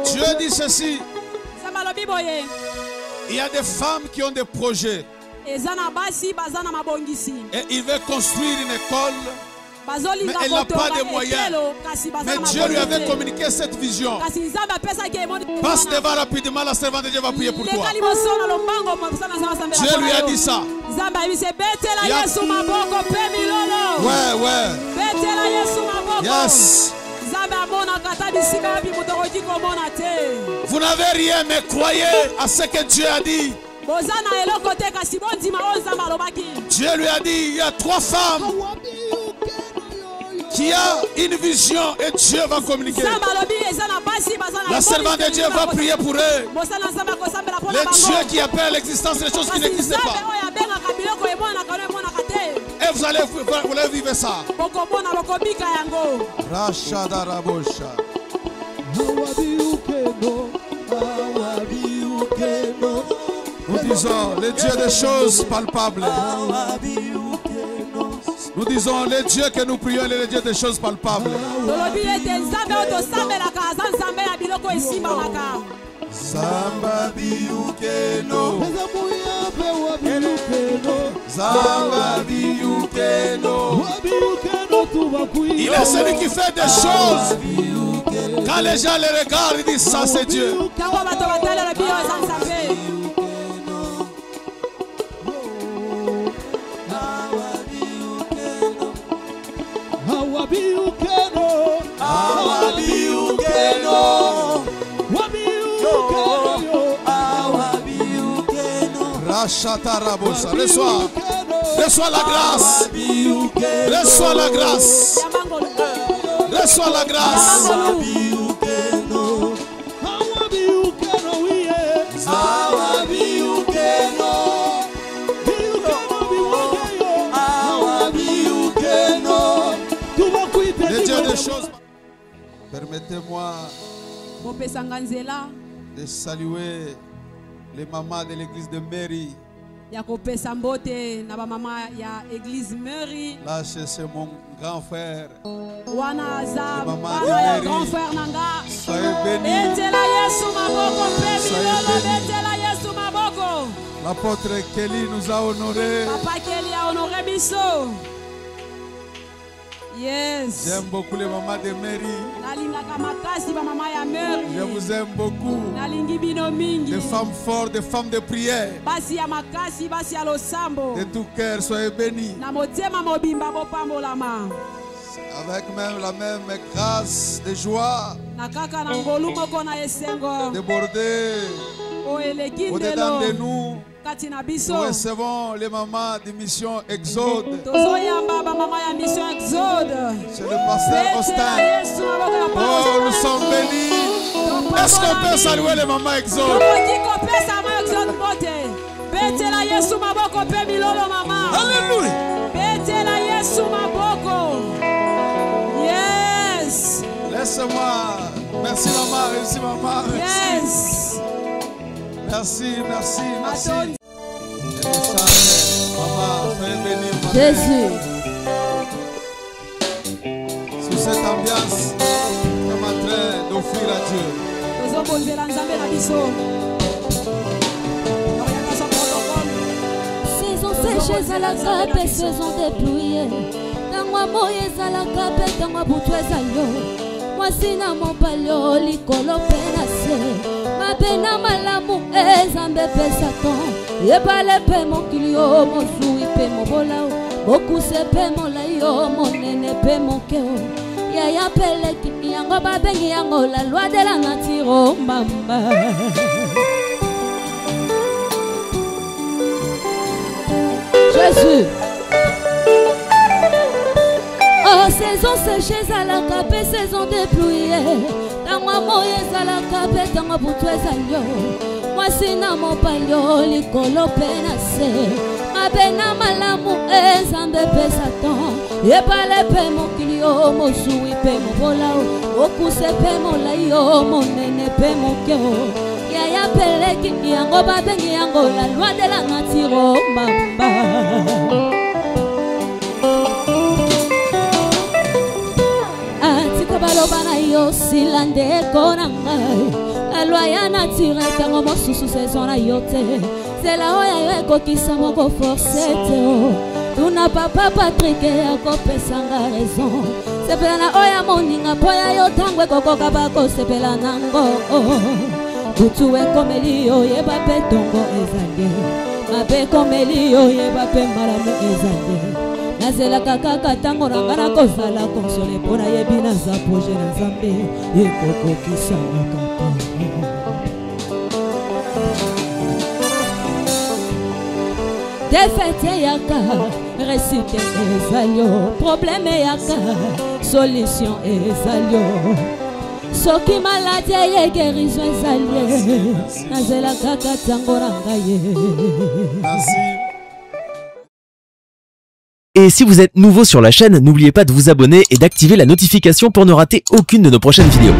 Dieu dit ceci. Il y a des femmes qui ont des projets. Et il veut construire une école. Mais elle n'a pas de moyens. Mais Dieu lui avait communiqué cette vision. Passe devant rapidement, la servante de Dieu va prier pour toi. Dieu lui a dit ça. Ouais. Yes. Vous n'avez rien, mais croyez à ce que Dieu a dit. Dieu lui a dit, il y a 3 femmes qui a une vision et Dieu va communiquer. La servante de Dieu va prier pour eux. Le Dieu qui appelle l'existence des choses qui n'existent pas. Et vous allez vivre ça. Rachada Rabosha. Nous disons le Dieu des choses palpables. Nous disons le Dieu que nous prions, le Dieu des choses palpables. Zamba biukeno, Zamba biukeno. Il est celui qui fait des choses. Quand les gens les regardent, ils disent ça c'est Dieu. Reçois la grâce. Reçois la grâce. Reçois la grâce. Le Dieu des choses. Permettez-moi de saluer les mamans de l'église de Mary. Là, c'est mon grand frère. Maman de Mary. Soyez bénis. L'apôtre Kelly nous a honorés. Yes. J'aime beaucoup les mamans de Mary. Je vous aime beaucoup. Des femmes fortes, des femmes de prière. De tout cœur, soyez bénis. Avec même la même grâce de joie. Débordée au-dedans de nous. Nous recevons les mamans de mission Exode. C'est le pasteur Austin. Oh, nous sommes bénis. Est-ce qu'on peut saluer les mamans Exode? Alléluia. Yes. Laisse-moi. Merci maman. Merci maman. Yes. Merci. Maman, soyez bénis. Jésus. Sur cette ambiance, nous sommes en train d'offrir à Dieu. Saison sèche à la cape et saison dépouillée. Dans moi moye à la cape et dans moi boutou ezalo. Moi sina mon palio likolo penase. Ma pena malamu ezambe pesaton. Yebale pe mokili yo mozui pe mobolao Bokuse pe molai yo monene pe mokeo Yaya peleki yango babengi yango la loi de la nature mamba Jésus Oh saison séchée à la capé saison déployée Tangwa moye à la capé tangwa butu ezalio Mwasi na mopalio likolo penase Mabena malamu ezambe pe satan Yebale pe mokili yo mosui pe mobolao Okuse pe molai yo monene pe mokeo Yaya peleki yango babengi yango la loi de la nature mamba Atika baloba na yo silande konangai La loi ya nature tango mosusu saison na yo te Zela oya yo ekokisa moko force te o Tuna papa Patrick akopesanga raison Sepela na oya moninga poya yo tango ekokoka bako sepela nango Butu ekomeli yo yeba pe tongo ezali Mabe komeli yo yeba pe malamu ezali Nazela kaka tango ranga na kozala konsole pona yebi na za projet na Nzambe ekokokisa makapa Défaite yaka, récite ezalio Problème yaka, solution ezalio Soki maladie ye guérison ezalio Nazela kaka tango ranga ye Et si vous êtes nouveau sur la chaîne, n'oubliez pas de vous abonner et d'activer la notification pour ne rater aucune de nos prochaines vidéos.